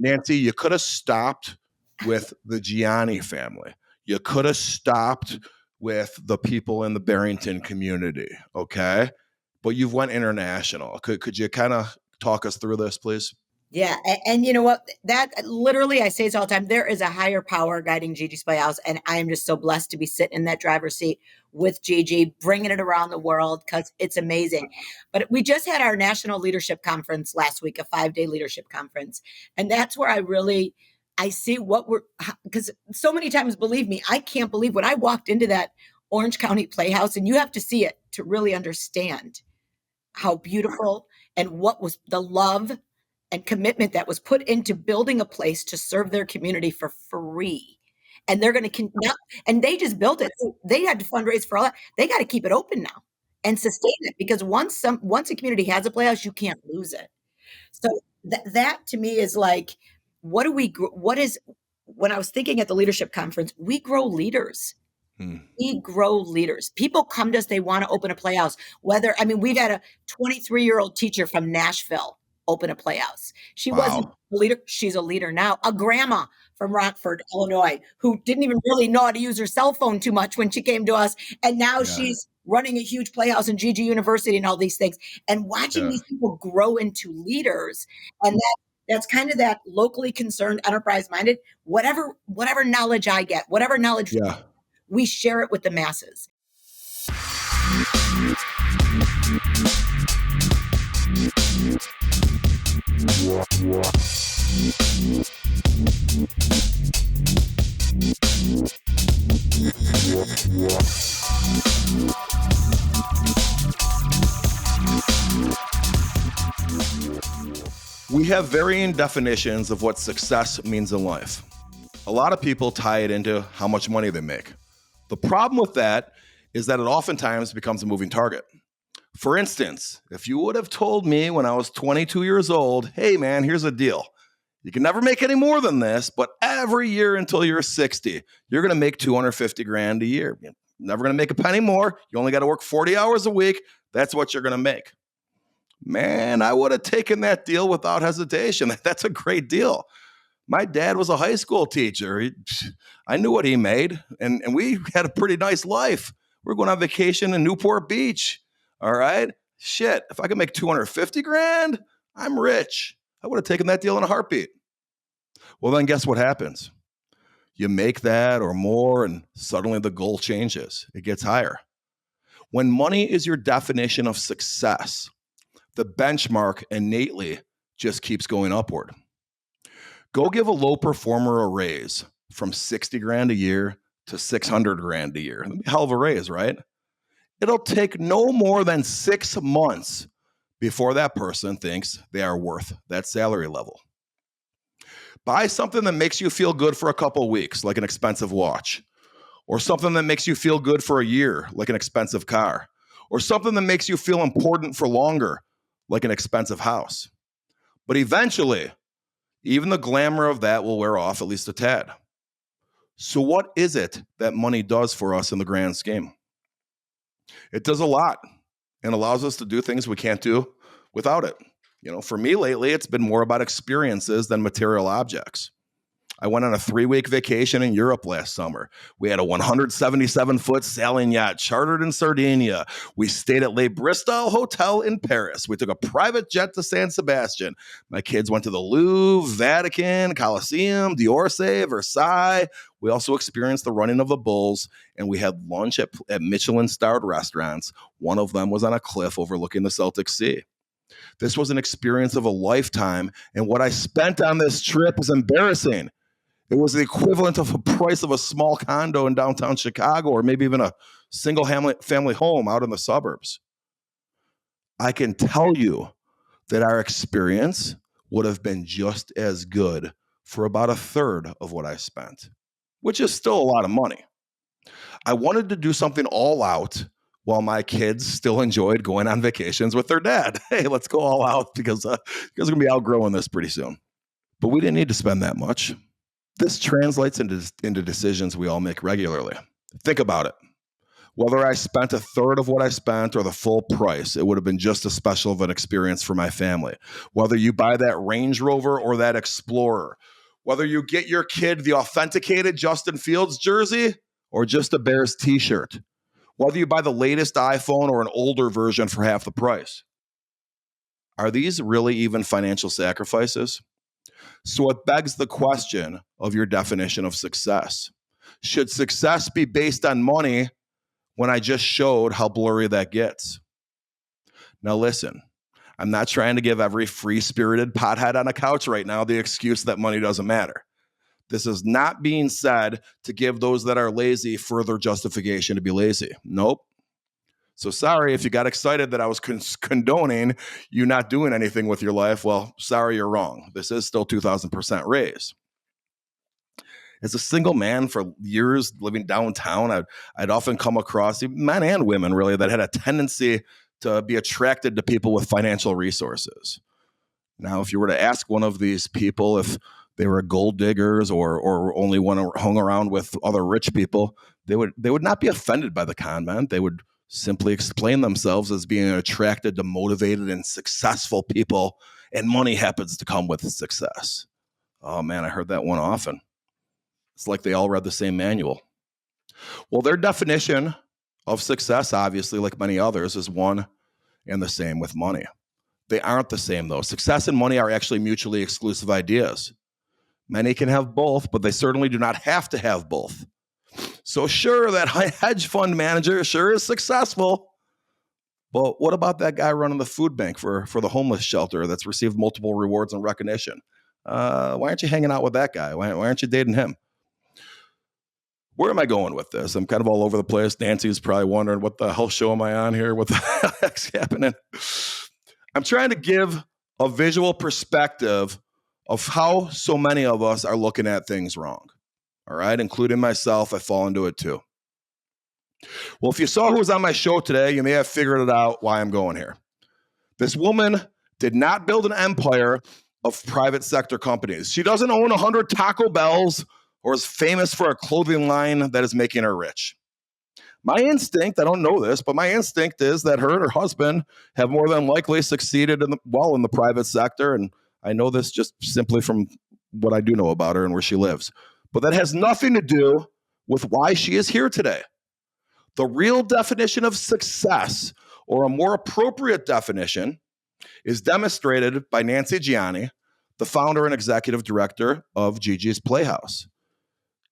Nancy, you could have stopped with the Gianni family. You could have stopped with the people in the Barrington community, okay? But you've went international. Could you kind of talk us through this, please? Yeah. And you know what? That literally, I say this all the time, there is a higher power guiding GIGi's Playhouse. And I am just so blessed to be sitting in that driver's seat with GIGi, bringing it around the world because it's amazing. But we just had our National Leadership Conference last week, a 5-day leadership conference. And that's where I see what because so many times, believe me, I can't believe when I walked into that Orange County Playhouse, and you have to see it to really understand how beautiful and what was the love and commitment that was put into building a place to serve their community for free. And they're going to and they just built it. So they had to fundraise for all that. They got to keep it open now and sustain it, because once a community has a playhouse, you can't lose it. So that to me is like, when I was thinking at the leadership conference, we grow leaders. We grow leaders. People come to us, they want to open a playhouse. We've had a 23-year-old teacher from Nashville open a playhouse. She wasn't a leader. She's a leader now. A grandma from Rockford, Illinois, who didn't even really know how to use her cell phone too much when she came to us. And now she's running a huge playhouse in GIGi University and all these things. And watching these people grow into leaders. And that's kind of that locally concerned, enterprise-minded, whatever knowledge I get, whatever knowledge we share it with the masses. We have varying definitions of what success means in life. A lot of people tie it into how much money they make. The problem with that is that it oftentimes becomes a moving target. For instance, if you would have told me when I was 22 years old, hey man, here's a deal. You can never make any more than this, but every year until you're 60, you're going to make $250,000 a year. You're never going to make a penny more. You only got to work 40 hours a week. That's what you're going to make. Man, I would have taken that deal without hesitation. That's a great deal. My dad was a high school teacher. I knew what he made, and we had a pretty nice life. We're going on vacation in Newport Beach. All right? Shit, if I could make $250,000, I'm rich. I would have taken that deal in a heartbeat. Well, then guess what happens? You make that or more, and suddenly the goal changes. It gets higher. When money is your definition of success, the benchmark innately just keeps going upward. Go give a low performer a raise from $60,000 a year to $600,000 a year. Hell of a raise, right? It'll take no more than 6 months before that person thinks they are worth that salary level. Buy something that makes you feel good for a couple of weeks, like an expensive watch, or something that makes you feel good for a year, like an expensive car, or something that makes you feel important for longer, like an expensive house. But eventually, even the glamour of that will wear off at least a tad. So what is it that money does for us in the grand scheme? It does a lot and allows us to do things we can't do without it. For me lately, it's been more about experiences than material objects. I went on a 3-week vacation in Europe last summer. We had a 177-foot sailing yacht chartered in Sardinia. We stayed at Le Bristol Hotel in Paris. We took a private jet to San Sebastian. My kids went to the Louvre, Vatican, Colosseum, d'Orsay, Versailles. We also experienced the running of the bulls, and we had lunch at Michelin-starred restaurants. One of them was on a cliff overlooking the Celtic Sea. This was an experience of a lifetime, and what I spent on this trip is embarrassing. It was the equivalent of the price of a small condo in downtown Chicago, or maybe even a single family home out in the suburbs. I can tell you that our experience would have been just as good for about a third of what I spent, which is still a lot of money. I wanted to do something all out while my kids still enjoyed going on vacations with their dad. Hey, let's go all out because we're going to be outgrowing this pretty soon. But we didn't need to spend that much. This translates into decisions we all make regularly. Think about it. Whether I spent a third of what I spent or the full price, it would have been just as special of an experience for my family. Whether you buy that Range Rover or that Explorer, whether you get your kid the authenticated Justin Fields jersey or just a Bears t-shirt, whether you buy the latest iPhone or an older version for half the price. Are these really even financial sacrifices? So it begs the question of your definition of success. Should success be based on money when I just showed how blurry that gets? Now listen, I'm not trying to give every free-spirited pothead on a couch right now the excuse that money doesn't matter. This is not being said to give those that are lazy further justification to be lazy. Nope. So sorry if you got excited that I was condoning you not doing anything with your life. Well, sorry, you're wrong. This is still 2,000% raise. As a single man for years living downtown, I'd often come across men and women really that had a tendency to be attracted to people with financial resources. Now, if you were to ask one of these people if they were gold diggers or only hung around with other rich people, they would not be offended by the comment. They would simply explain themselves as being attracted to motivated and successful people, and money happens to come with success. Oh man, I heard that one often. It's like they all read the same manual. Well, their definition of success, obviously, like many others, is one and the same with money. They aren't the same, though. Success and money are actually mutually exclusive ideas. Many can have both, but they certainly do not have to have both. So sure, that hedge fund manager sure is successful, but what about that guy running the food bank for the homeless shelter that's received multiple rewards and recognition? Why aren't you hanging out with that guy? Why aren't you dating him? Where am I going with this? I'm kind of all over the place. Nancy's probably wondering, what the hell show am I on here? What the heck's happening? I'm trying to give a visual perspective of how so many of us are looking at things wrong. All right, including myself, I fall into it too. Well, if you saw who was on my show today, you may have figured it out why I'm going here. This woman did not build an empire of private sector companies. She doesn't own 100 Taco Bells or is famous for a clothing line that is making her rich. My instinct, I don't know this, but my instinct is that her and her husband have more than likely succeeded in the private sector. And I know this just simply from what I do know about her and where she lives. But that has nothing to do with why she is here today. The real definition of success, or a more appropriate definition, is demonstrated by Nancy Gianni, the founder and executive director of GIGi's Playhouse.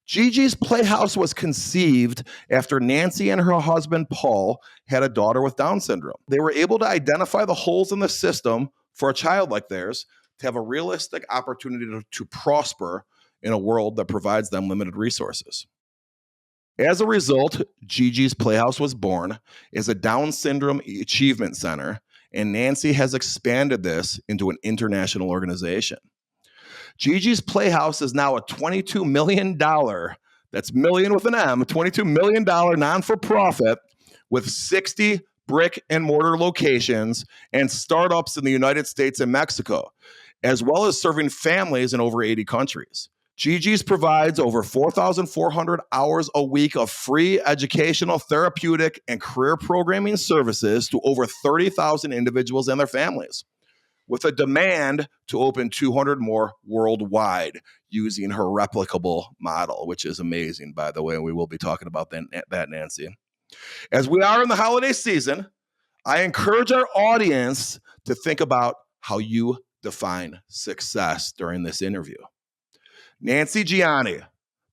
GIGi's Playhouse was conceived after Nancy and her husband, Paul, had a daughter with Down syndrome. They were able to identify the holes in the system for a child like theirs to have a realistic opportunity to prosper in a world that provides them limited resources. As a result, GIGi's Playhouse was born as a Down syndrome achievement center, and Nancy has expanded this into an international organization. GIGi's Playhouse is now a $22 million, that's million with an M, $22 million non-for-profit with 60 brick and mortar locations and startups in the United States and Mexico, as well as serving families in over 80 countries. GIGi's provides over 4,400 hours a week of free educational, therapeutic, and career programming services to over 30,000 individuals and their families, with a demand to open 200 more worldwide using her replicable model, which is amazing, by the way. We will be talking about that, Nancy. As we are in the holiday season, I encourage our audience to think about how you define success during this interview. Nancy Gianni,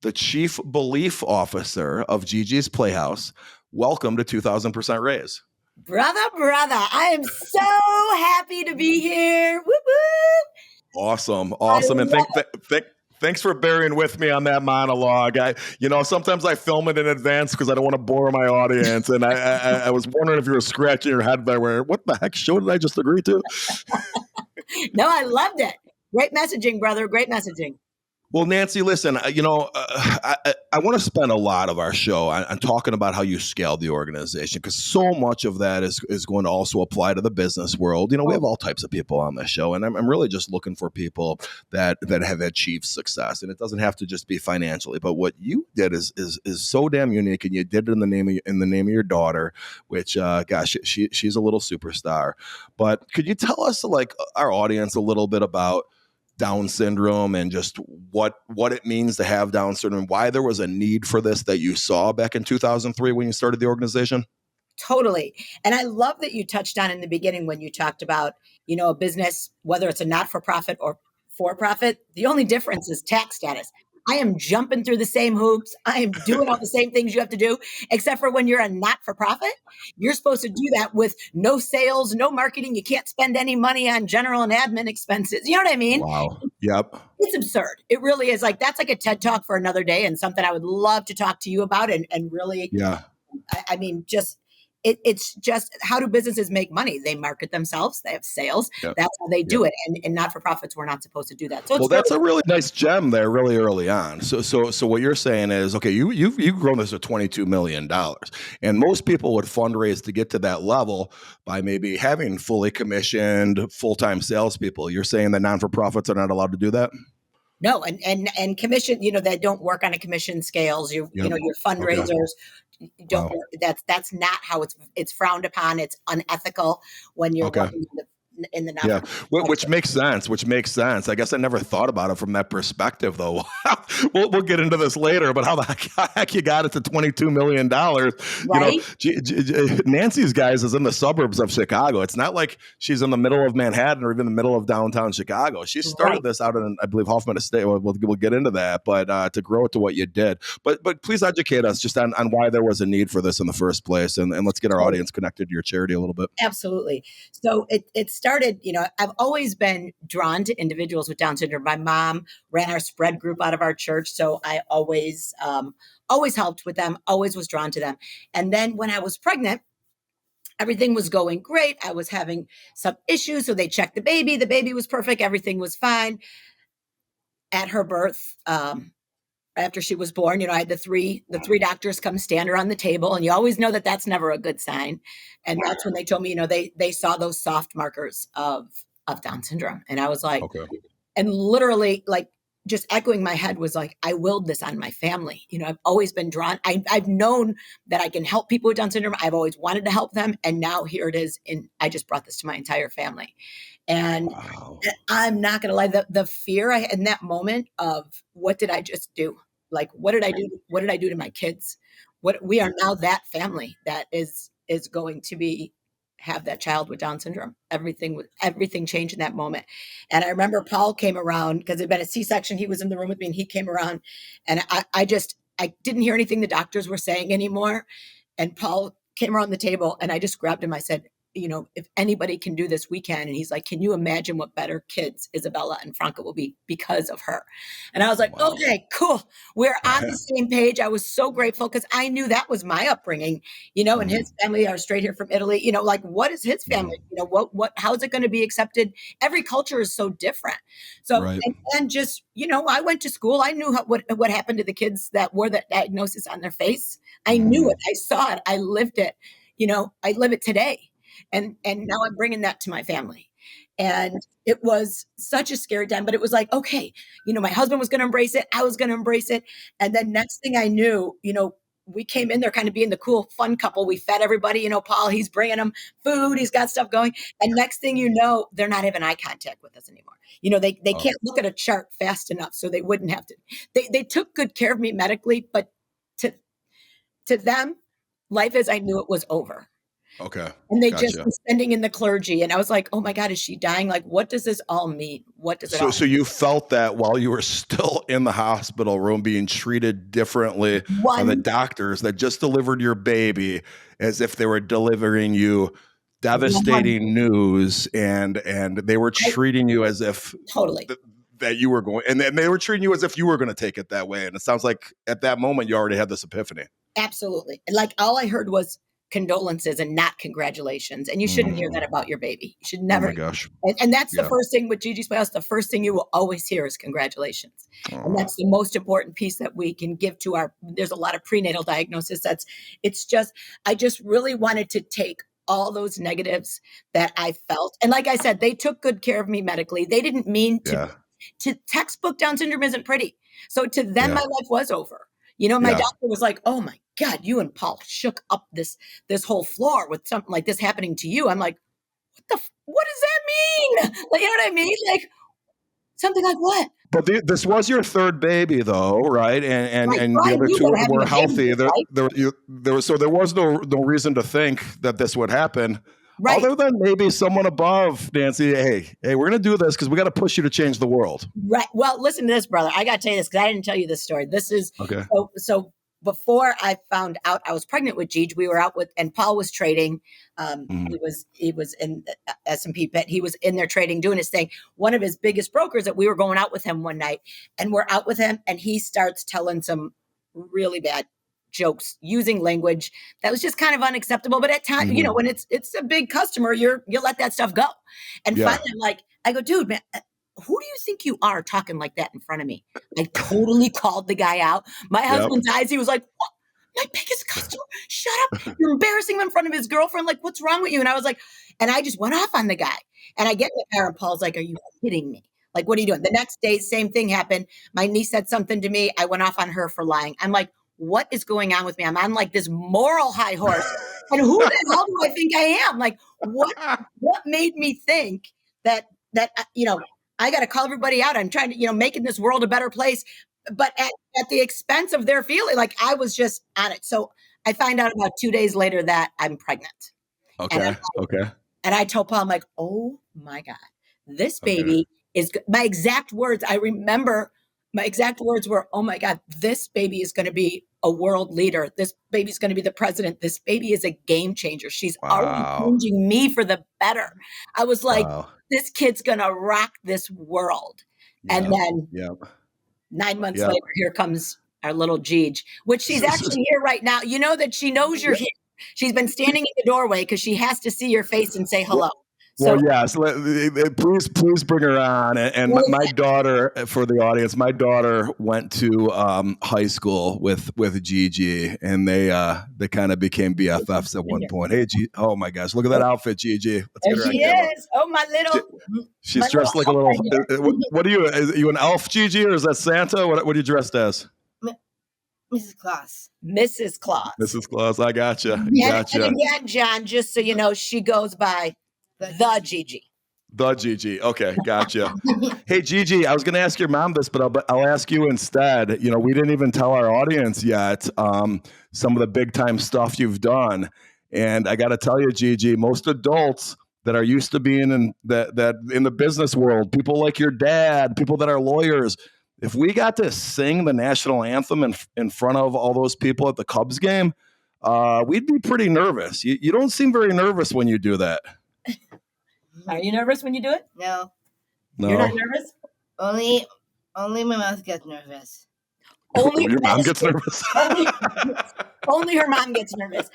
the Chief Belief Officer of GIGi's Playhouse, welcome to 2,000% Raise. Brother, I am so happy to be here. Whoop, whoop. Awesome. And thanks for bearing with me on that monologue. Sometimes I film it in advance because I don't want to bore my audience. And I was wondering if you were scratching your head there, what the heck show did I just agree to? No, I loved it. Great messaging, brother. Great messaging. Well, Nancy, listen, I want to spend a lot of our show on talking about how you scaled the organization, because so much of that is going to also apply to the business world. We have all types of people on this show, and I'm really just looking for people that have achieved success. And it doesn't have to just be financially, but what you did is so damn unique, and you did it in the name of your daughter, which gosh, she's a little superstar. But could you tell us, like, our audience, a little bit about Down syndrome and just what it means to have Down syndrome, why there was a need for this that you saw back in 2003 when you started the organization? Totally. And I love that you touched on in the beginning when you talked about, a business, whether it's a not for profit or for profit, the only difference is tax status. I am jumping through the same hoops. I am doing all the same things you have to do, except for when you're a not for profit, you're supposed to do that with no sales, no marketing. You can't spend any money on general and admin expenses. You know what I mean? Wow. Yep. It's absurd. It really is. Like, that's like a TED talk for another day, and something I would love to talk to you about, and really, Yeah. I mean, just it's just, how do businesses make money? They market themselves. They have sales. Yep. That's how they do Yep. it. And not for profits, we're not supposed to do that. So it's Well, that's a really nice gem there, really early on. So what you're saying is, okay, you've grown this to $22 million, and most people would fundraise to get to that level by maybe having fully commissioned full-time salespeople. You're saying that non-for-profits are not allowed to do that? no, and commission. They don't work on a commission scales. Your fundraisers. Okay. Don't Wow. that's not how it's frowned upon. It's unethical when you're Okay. working in the Yeah, not. which makes sense. I guess I never thought about it from that perspective, though. We'll get into this later, but how the heck you got it to $22 million? Right? Nancy's guys is in the suburbs of Chicago. It's not like she's in the middle of Manhattan or even the middle of downtown Chicago. She started Right. this out in, I believe, Hoffman Estate. We'll get into that, but to grow it to what you did. But please educate us just on why there was a need for this in the first place, and let's get our audience connected to your charity a little bit. Absolutely. So it started, I've always been drawn to individuals with Down syndrome. My mom ran our spread group out of our church. So I always helped with them, always was drawn to them. And then when I was pregnant, everything was going great. I was having some issues. So they checked the baby. The baby was perfect. Everything was fine. At her birth, after she was born, I had the three doctors come stand her on the table, and you always know that that's never a good sign. And that's when they told me, they saw those soft markers of Down syndrome. And I was like, Okay. and literally, like, just echoing my head was like, I willed this on my family. I've always been drawn. I've known that I can help people with Down syndrome. I've always wanted to help them. And now here it is. And I just brought this to my entire family. And Wow. I'm not going to lie, the fear I had in that moment of, what did I just do? Like, what did I do? What did I do to my kids? We are now that family that is going to have that child with Down syndrome. Everything changed in that moment. And I remember Paul came around, because it'd been a C-section. He was in the room with me, and he came around, and I didn't hear anything the doctors were saying anymore. And Paul came around the table, and I just grabbed him. I said, if anybody can do this, we can. And he's like, can you imagine what better kids Isabella and Franca will be because of her? And I was like, Wow. okay, cool. We're on the same page. I was so grateful, because I knew that was my upbringing, and his family are straight here from Italy. Like, what is his family? How is it going to be accepted? Every culture is so different. So, Right. and just, I went to school. I knew what happened to the kids that wore that diagnosis on their face. I knew it. I saw it. I lived it. I live it today. And now I'm bringing that to my family. And it was such a scary time, but it was like, okay, my husband was going to embrace it. I was going to embrace it. And then next thing I knew, we came in there kind of being the cool, fun couple. We fed everybody, Paul, he's bringing them food. He's got stuff going. And next thing you know, they're not having eye contact with us anymore. They can't look at a chart fast enough, so they wouldn't have to. They took good care of me medically, but to them, life as I knew it was over. Okay. And they Gotcha. just were sending in the clergy. And I was like, oh my God, is she dying? Like, what does this all mean? What does it all mean? So you felt that while you were still in the hospital room being treated differently by the doctors that just delivered your baby, as if they were delivering you devastating news, and they were treating you as if totally that you were going, and they were treating you as if you were going to take it that way. And it sounds like at that moment you already had this epiphany. Absolutely. And like, all I heard was, condolences and not congratulations. And you shouldn't hear that about your baby. You should Oh never. my gosh. And that's the Yeah. first thing with GIGi's Playhouse. The first thing you will always hear is congratulations. And that's the most important piece that we can give to there's a lot of prenatal diagnosis. I just really wanted to take all those negatives that I felt. And like I said, they took good care of me medically. They didn't mean to textbook Down syndrome isn't pretty. So to them, my life was over. My doctor was like, oh my God, you and Paul shook up this whole floor with something like this happening to you. I'm like, what does that mean? Like, you know what I mean? Like something like what? But this was your third baby, though, right? And the other two were healthy. There was no reason to think that this would happen. Right. Other than maybe someone above, Nancy, hey, we're going to do this because we got to push you to change the world. Right. Well, listen to this, brother. I got to tell you this because I didn't tell you this story. This is okay. So before I found out I was pregnant with GIGi, we were out and Paul was trading. He was in S&P Pet. He was in there trading, doing his thing. One of his biggest brokers that we were going out with him one night, and we're out with him, and he starts telling some really bad jokes, using language that was just kind of unacceptable. But at times, when it's a big customer, you let that stuff go. And finally, I go, dude, man, who do you think you are talking like that in front of me? I totally called the guy out. My husband's eyes, he was like, what? My biggest customer, shut up. You're embarrassing him in front of his girlfriend. Like, what's wrong with you? And I was like, and I just went off on the guy. And I get in the car and Paul's like, are you kidding me? Like, what are you doing? The next day, same thing happened. My niece said something to me. I went off on her for lying. I'm like, what is going on with me? I'm on like this moral high horse. And who the hell do I think I am? Like, what made me think that I got to call everybody out. I'm trying to, making this world a better place, but at the expense of their feeling. Like I was just on it. So I find out about 2 days later that I'm pregnant. Okay. And I told Paul, I'm like, oh my God, this baby is my exact words. I remember my exact words were, oh my God, this baby is going to be a world leader. This baby's going to be the president. This baby is a game changer. She's already changing me for the better. I was like, this kid's going to rock this world. And then 9 months later, here comes our little GIGi, which she's actually here right now. You know that she knows you're here. She's been standing in the doorway because she has to see your face and say hello. Well, yes. Please bring her on. And my daughter, for the audience, my daughter went to high school with GIGi, and they kind of became BFFs at one point. Hey, oh my gosh, look at that outfit, GIGi. There she is. Oh, my little. She's dressed like a little. What are you? Are you an elf, GIGi, or is that Santa? What are you dressed as? Mrs. Claus. Mrs. Claus. Mrs. Claus. I gotcha. And again, John, just so you know, she goes by the GIGi. The GIGi. Okay, gotcha. Hey, GIGi, I was going to ask your mom this, but I'll ask you instead. We didn't even tell our audience yet some of the big time stuff you've done. And I got to tell you, GIGi, most adults that are used to being in the business world, people like your dad, people that are lawyers, if we got to sing the national anthem in front of all those people at the Cubs game, we'd be pretty nervous. You don't seem very nervous when you do that. Are you nervous when you do it? No. You're not nervous? Only my mouth gets nervous. Your mom gets nervous? Only her mom gets nervous.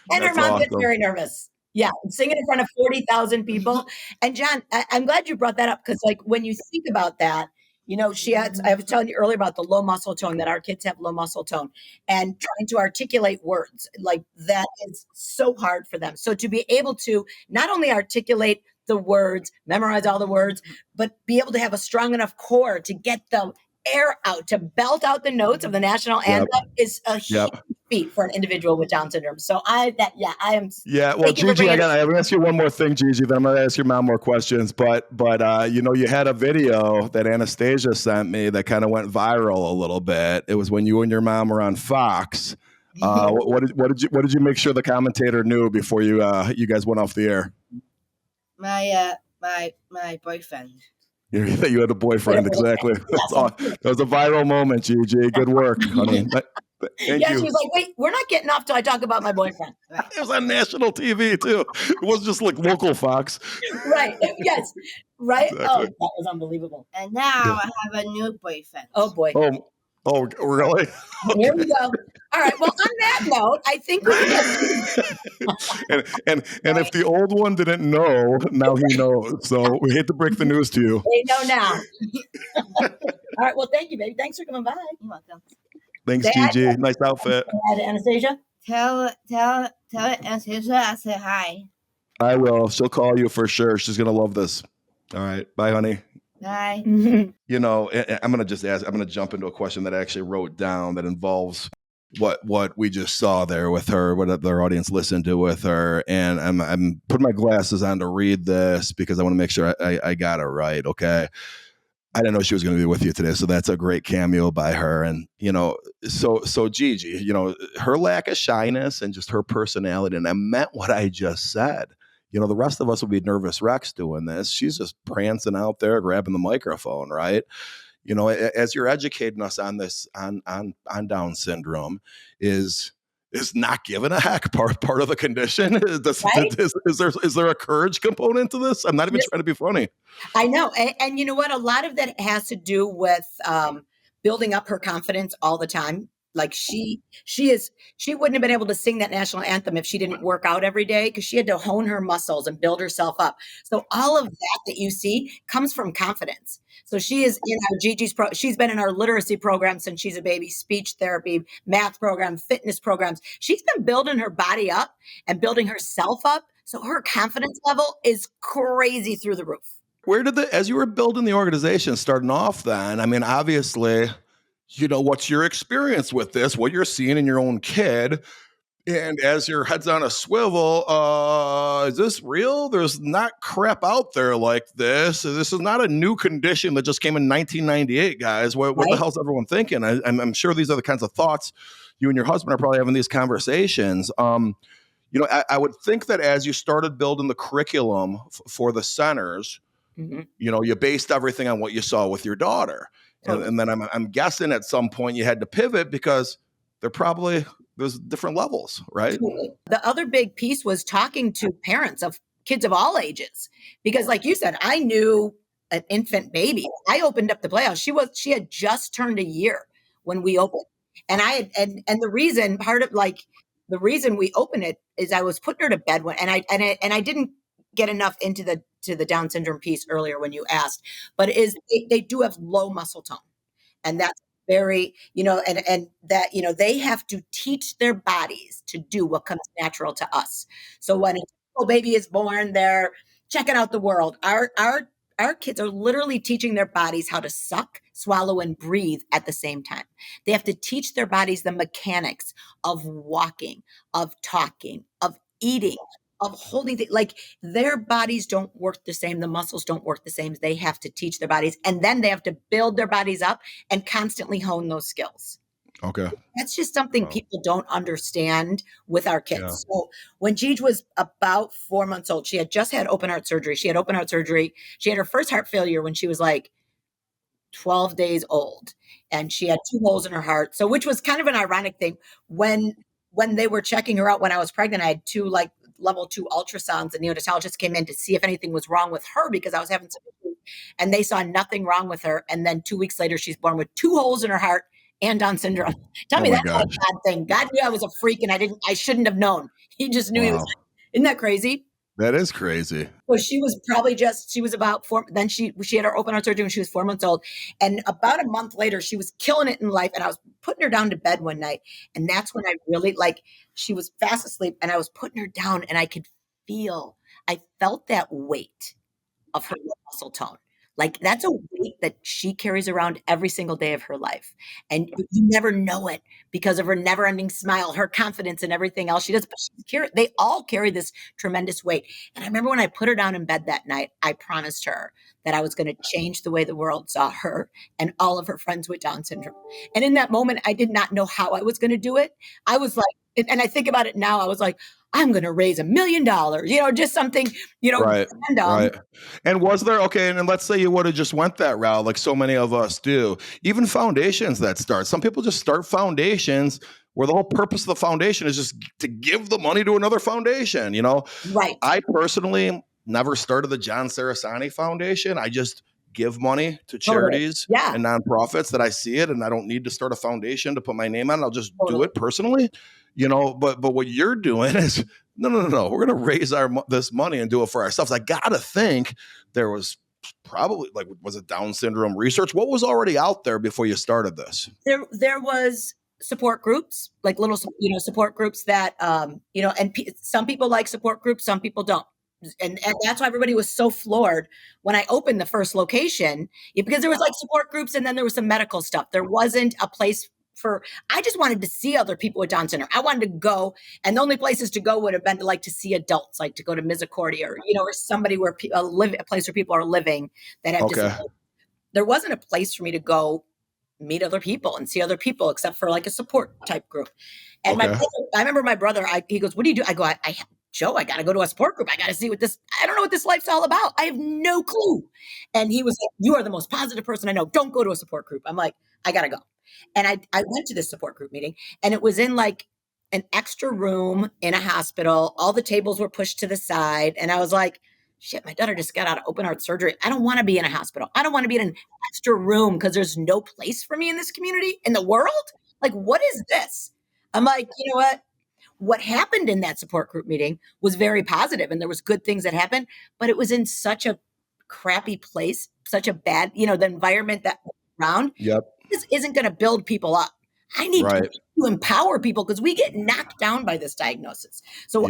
And her mom gets very nervous. Yeah, singing in front of 40,000 people. And John, I'm glad you brought that up because when you think about that, I was telling you earlier about the low muscle tone, that our kids have low muscle tone, and trying to articulate words like that is so hard for them. So to be able to not only articulate the words, memorize all the words, but be able to have a strong enough core to get the air out, to belt out the notes of the national anthem is a huge feat for an individual with Down syndrome. So I am. Yeah. Well, GIGi, I'm going to ask you one more thing, GIGi, then I'm going to ask your mom more questions. But you had a video that Anastasia sent me that kind of went viral a little bit. It was when you and your mom were on Fox. What did you make sure the commentator knew before you guys went off the air? My boyfriend. You had a boyfriend, exactly. That was a viral moment, GIGi. Good work, honey. Thank you. She was like, wait, we're not getting off till I talk about my boyfriend. It was on national TV, too. It wasn't just like local Fox. Right. Yes. Right? Exactly. Oh, that was unbelievable. And now I have a new boyfriend. Oh, boy. Oh, Oh, really? Here we go. All right. Well, on that note, I think we and if the old one didn't know, now he knows. So we hate to break the news to you. they know now. All right. Well, thank you, baby. Thanks for coming by. You're welcome. Thanks, Dad, GIGi. Nice outfit. Anastasia. Tell Anastasia I said hi. I will. She'll call you for sure. She's gonna love this. All right. Bye, honey. Bye. You know, I'm gonna just ask. I'm gonna jump into a question that I actually wrote down that involves what we just saw there with her, what their audience listened to with her, and I'm putting my glasses on to read this because I want to make sure I got it right. Okay. I didn't know she was going to be with you today, so that's a great cameo by her. And you know, so GIGi, you know, her lack of shyness and just her personality, and I meant what I just said. You know, the rest of us will be nervous wrecks doing this. She's just prancing out there, grabbing the microphone, right? You know, as you're educating us on this, on Down syndrome, is not giving a heck part of the condition? Right? Is there a courage component to this? I'm not even trying to be funny. I know. And you know what? A lot of that has to do with building up her confidence all the time. Like she wouldn't have been able to sing that national anthem if she didn't work out every day because she had to hone her muscles and build herself up. So all of that you see comes from confidence. So she is in our GIGi's she's been in our literacy program since she's a baby, speech therapy, math program, fitness programs. She's been building her body up and building herself up. So her confidence level is crazy through the roof. Where did as you were building the organization, starting off then, I mean, obviously, you know, what's your experience with this, what you're seeing in your own kid, and as your head's on a swivel, is this real? There's not crap out there like this. This is not a new condition that just came in 1998, guys. What the hell's everyone thinking? I'm sure these are the kinds of thoughts you and your husband are probably having these conversations. You know, I would think that as you started building the curriculum for the centers, you know, you based everything on what you saw with your daughter. And then I'm guessing at some point you had to pivot because there's different levels, right? The other big piece was talking to parents of kids of all ages. Because like you said, I knew an infant baby. I opened up the Playhouse. She had just turned a year when we opened. And the reason we opened it is I was putting her to bed and I didn't get enough into the Down syndrome piece earlier when you asked, but they do have low muscle tone. And that's very, you know, and that, you know, they have to teach their bodies to do what comes natural to us. So when a baby is born, they're checking out the world. Our kids are literally teaching their bodies how to suck, swallow, and breathe at the same time. They have to teach their bodies the mechanics of walking, of talking, of eating, of holding like their bodies don't work the same. The muscles don't work the same. They have to teach their bodies, and then they have to build their bodies up and constantly hone those skills. Okay. That's just something people don't understand with our kids. Yeah. So when GIGi was about 4 months old, she had just had open heart surgery. She had her first heart failure when she was like 12 days old, and she had 2 holes in her heart. So, which was kind of an ironic thing. When they were checking her out when I was pregnant, I had 2 like level 2 ultrasounds. The neonatologist came in to see if anything was wrong with her because I was having some issues, and they saw nothing wrong with her. And then 2 weeks later, she's born with 2 holes in her heart and Down syndrome. Tell me that's not a bad thing. God knew I was a freak, and I shouldn't have known. He just knew he was. Isn't that crazy? That is crazy. So she was about 4. Then she had her open heart surgery when she was 4 months old. And about a month later, she was killing it in life. And I was putting her down to bed one night. And that's when I really she was fast asleep, and I was putting her down, and I felt that weight of her muscle tone. Like that's a weight that she carries around every single day of her life. And you never know it because of her never ending smile, her confidence, and everything else she does. But they all carry this tremendous weight. And I remember when I put her down in bed that night, I promised her that I was going to change the way the world saw her and all of her friends with Down syndrome. And in that moment, I did not know how I was going to do it. I was like, and I think about it now, I was like, I'm going to raise $1 million, you know, just something, you know. Right. And was there, and let's say you would have just went that route, like so many of us do, even foundations that start. Some people just start foundations where the whole purpose of the foundation is just to give the money to another foundation, you know? Right. I personally never started the John Cerasani Foundation. I just give money to Totally. charities Yeah. and nonprofits that I see it and I don't need to start a foundation to put my name on it. I'll just do Totally. it personally, but what you're doing is no. We're going to raise this money and do it for ourselves. I got to think there was probably was it Down syndrome research? What was already out there before you started this? There was support groups, like little, support groups that, and some people like support groups, some people don't. And that's why everybody was so floored when I opened the first location, because there was like support groups and then there was some medical stuff. There wasn't a place I just wanted to see other people with Down syndrome. I wanted to go, and the only places to go would have been to see adults, like to go to Misericordia or somebody where a place where people are living that have disabilities. There wasn't a place for me to go meet other people and see other people except for like a support type group. And I remember my brother, he goes, "What do you do?" I go, Joe, I got to go to a support group. I got to see I don't know what this life's all about. I have no clue. And he was like, "You are the most positive person I know. Don't go to a support group." I'm like, I got to go. And I went to this support group meeting, and it was in like an extra room in a hospital. All the tables were pushed to the side. And I was like, shit, my daughter just got out of open heart surgery. I don't want to be in a hospital. I don't want to be in an extra room because there's no place for me in this community, in the world. Like, what is this? I'm like, you know what happened in that support group meeting was very positive, and there was good things that happened, but it was in such a crappy place, such a bad, the environment that was around. Yep. This isn't going to build people up. I need to empower people because we get knocked down by this diagnosis. So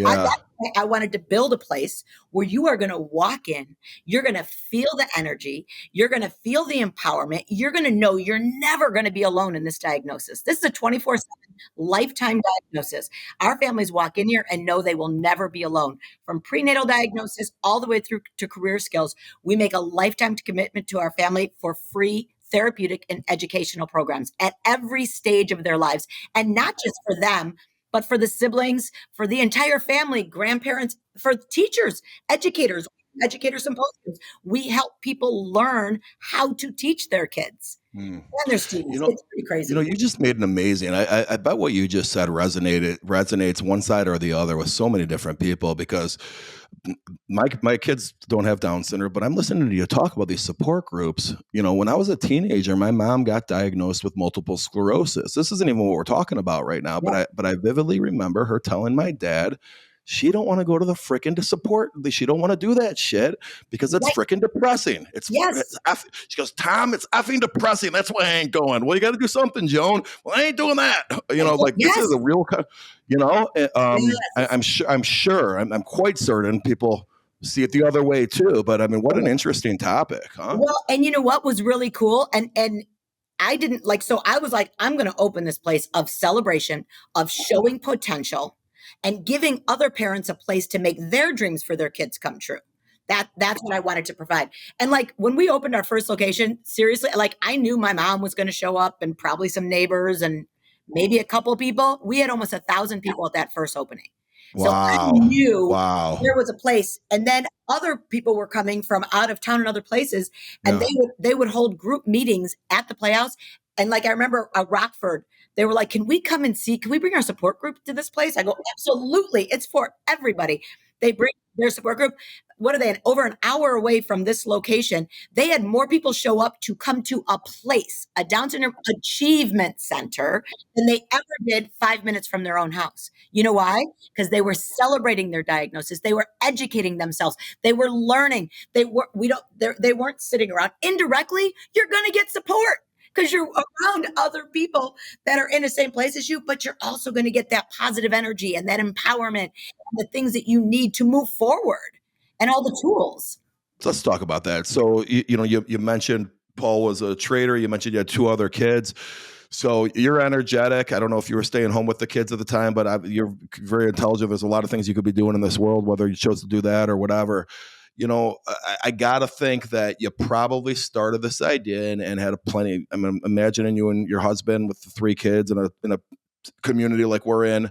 I wanted to build a place where you are going to walk in, you're going to feel the energy, you're going to feel the empowerment, you're going to know you're never going to be alone in this diagnosis. This is a 24/7 lifetime diagnosis. Our families walk in here and know they will never be alone. From prenatal diagnosis all the way through to career skills, we make a lifetime commitment to our family for free therapeutic and educational programs at every stage of their lives. And not just for them, but for the siblings, for the entire family, grandparents, for teachers, educator symposiums. We help people learn how to teach their kids and their students. It's pretty crazy. You just made an amazing, I bet what you just said resonates one side or the other with so many different people, because my kids don't have Down syndrome, but I'm listening to you talk about these support groups. When I was a teenager, my mom got diagnosed with multiple sclerosis. This isn't even what we're talking about right now, but I vividly remember her telling my dad she don't want to go to the frickin' support. She don't want to do that shit because it's frickin' depressing. She goes, "Tom, it's effing depressing. That's why I ain't going." "Well, you got to do something, Joan." "Well, I ain't doing that." This is a real, I'm quite certain people see it the other way too. But I mean, what an interesting topic, huh? Well, and you know what was really cool? And I didn't so I was like, I'm going to open this place of celebration, of showing potential, and giving other parents a place to make their dreams for their kids come true. That's what I wanted to provide. And like when we opened our first location, seriously, like I knew my mom was going to show up and probably some neighbors and maybe a couple people. We had almost 1,000 people at that first opening. So I knew there was a place. And then other people were coming from out of town and other places, and they would hold group meetings at the Playhouse. And like I remember Rockford, they were like, "Can we come and see? Can we bring our support group to this place?" I go, "Absolutely. It's for everybody." They bring their support group. What are they? Over an hour away from this location, they had more people show up to come to a place, a Down syndrome achievement center, than they ever did 5 minutes from their own house. You know why? Because they were celebrating their diagnosis. They were educating themselves. They were learning. They weren't sitting around. Indirectly, you're going to get support because you're around other people that are in the same place as you, but you're also going to get that positive energy and that empowerment and the things that you need to move forward and all the tools. So let's talk about that. So, you mentioned Paul was a trader. You mentioned you had 2 other kids. So you're energetic. I don't know if you were staying home with the kids at the time, but you're very intelligent. There's a lot of things you could be doing in this world, whether you chose to do that or whatever. I got to think that you probably started this idea and had plenty. I'm imagining you and your husband with the 3 kids in a community like we're in.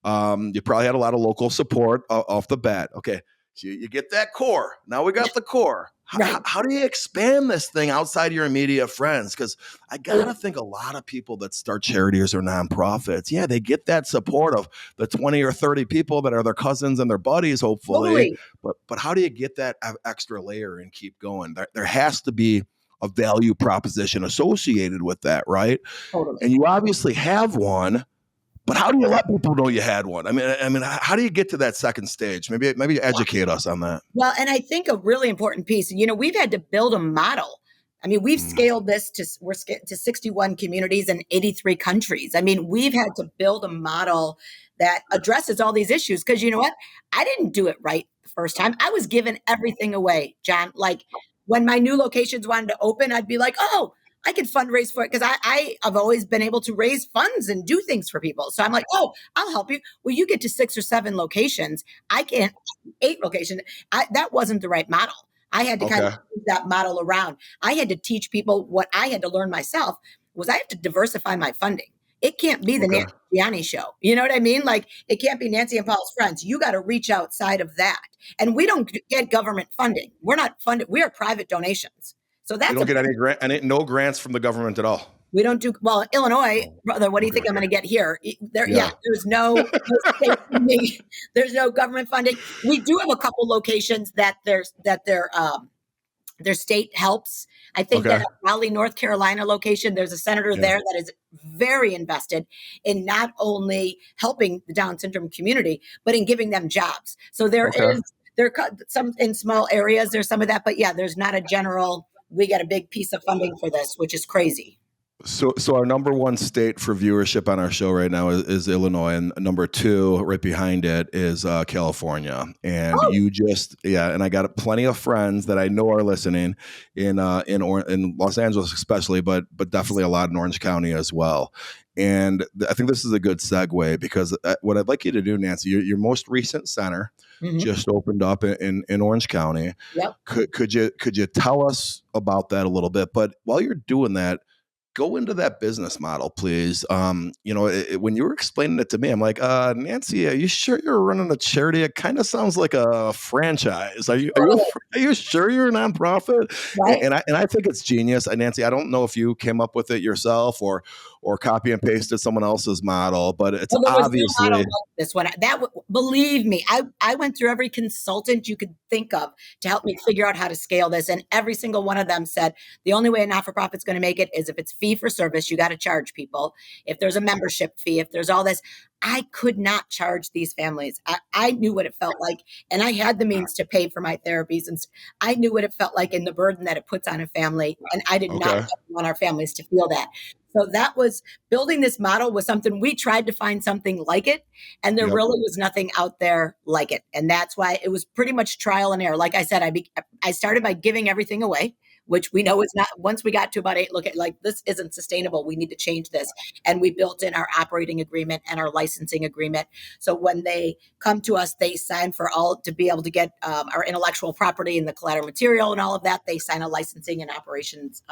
You probably had a lot of local support off the bat. Okay. So you get that core. Now we got the core. How do you expand this thing outside your immediate friends? Because I got to think a lot of people that start charities or nonprofits, they get that support of the 20 or 30 people that are their cousins and their buddies, hopefully. Totally. But how do you get that extra layer and keep going? There has to be a value proposition associated with that, right? Totally. And you obviously have one, but how do you let people know you had one? I mean, how do you get to that second stage? Maybe educate us on that. Well, and I think a really important piece, we've had to build a model. I mean, we've scaled this to 61 communities in 83 countries. I mean, we've had to build a model that addresses all these issues because you know what? I didn't do it right the first time. I was giving everything away, John. Like when my new locations wanted to open, I'd be like, oh, I could fundraise for it because I've always been able to raise funds and do things for people. So I'm like, oh, I'll help you. Well, you get to 6 or 7 locations. I can't 8 locations. That wasn't the right model. I had to kind of move that model around. I had to teach people what I had to learn myself was I have to diversify my funding. It can't be the Nancy Gianni show. You know what I mean? Like it can't be Nancy and Paul's friends. You got to reach outside of that. And we don't get government funding. We're not funded. We are private donations. So that's you don't get no grants from the government at all. We don't do well. Illinois, brother. What do you think I'm going to get here? There's no state funding. There's no government funding. We do have a couple locations that their state helps. I think that Raleigh, North Carolina location, there's a senator there that is very invested in not only helping the Down syndrome community, but in giving them jobs. So there are some in small areas. There's some of that, but there's not a general. We got a big piece of funding for this, which is crazy. So our number one state for viewership on our show right now is Illinois, and number 2 right behind it is California. And and I got plenty of friends that I know are listening in Los Angeles especially, but definitely a lot in Orange County as well. And I think this is a good segue because what I'd like you to do, Nancy, your most recent center just opened up in Orange County. Yep. Could you tell us about that a little bit? But while you're doing that, go into that business model, please. When you were explaining it to me, I'm like, Nancy, are you sure you're running a charity? It kind of sounds like a franchise. Are you sure you're a nonprofit? Right. And I think it's genius. Nancy, I don't know if you came up with it yourself or copy and pasted someone else's model, but it's obviously like this one. Believe me, I went through every consultant you could think of to help me figure out how to scale this, and every single one of them said the only way a not-for-profit's going to make it is if it's fee for service. You got to charge people. If there's a membership fee, if there's all this, I could not charge these families. I knew what it felt like, and I had the means to pay for my therapies, and I knew what it felt like and the burden that it puts on a family, and I did not want our families to feel that. So that was building this model was something we tried to find something like it. And there really was nothing out there like it. And that's why it was pretty much trial and error. Like I said, I started by giving everything away, which we know is not, once we got to about 8, this isn't sustainable. We need to change this. And we built in our operating agreement and our licensing agreement. So when they come to us, they sign for all to be able to get our intellectual property and the collateral material and all of that. They sign a licensing and operations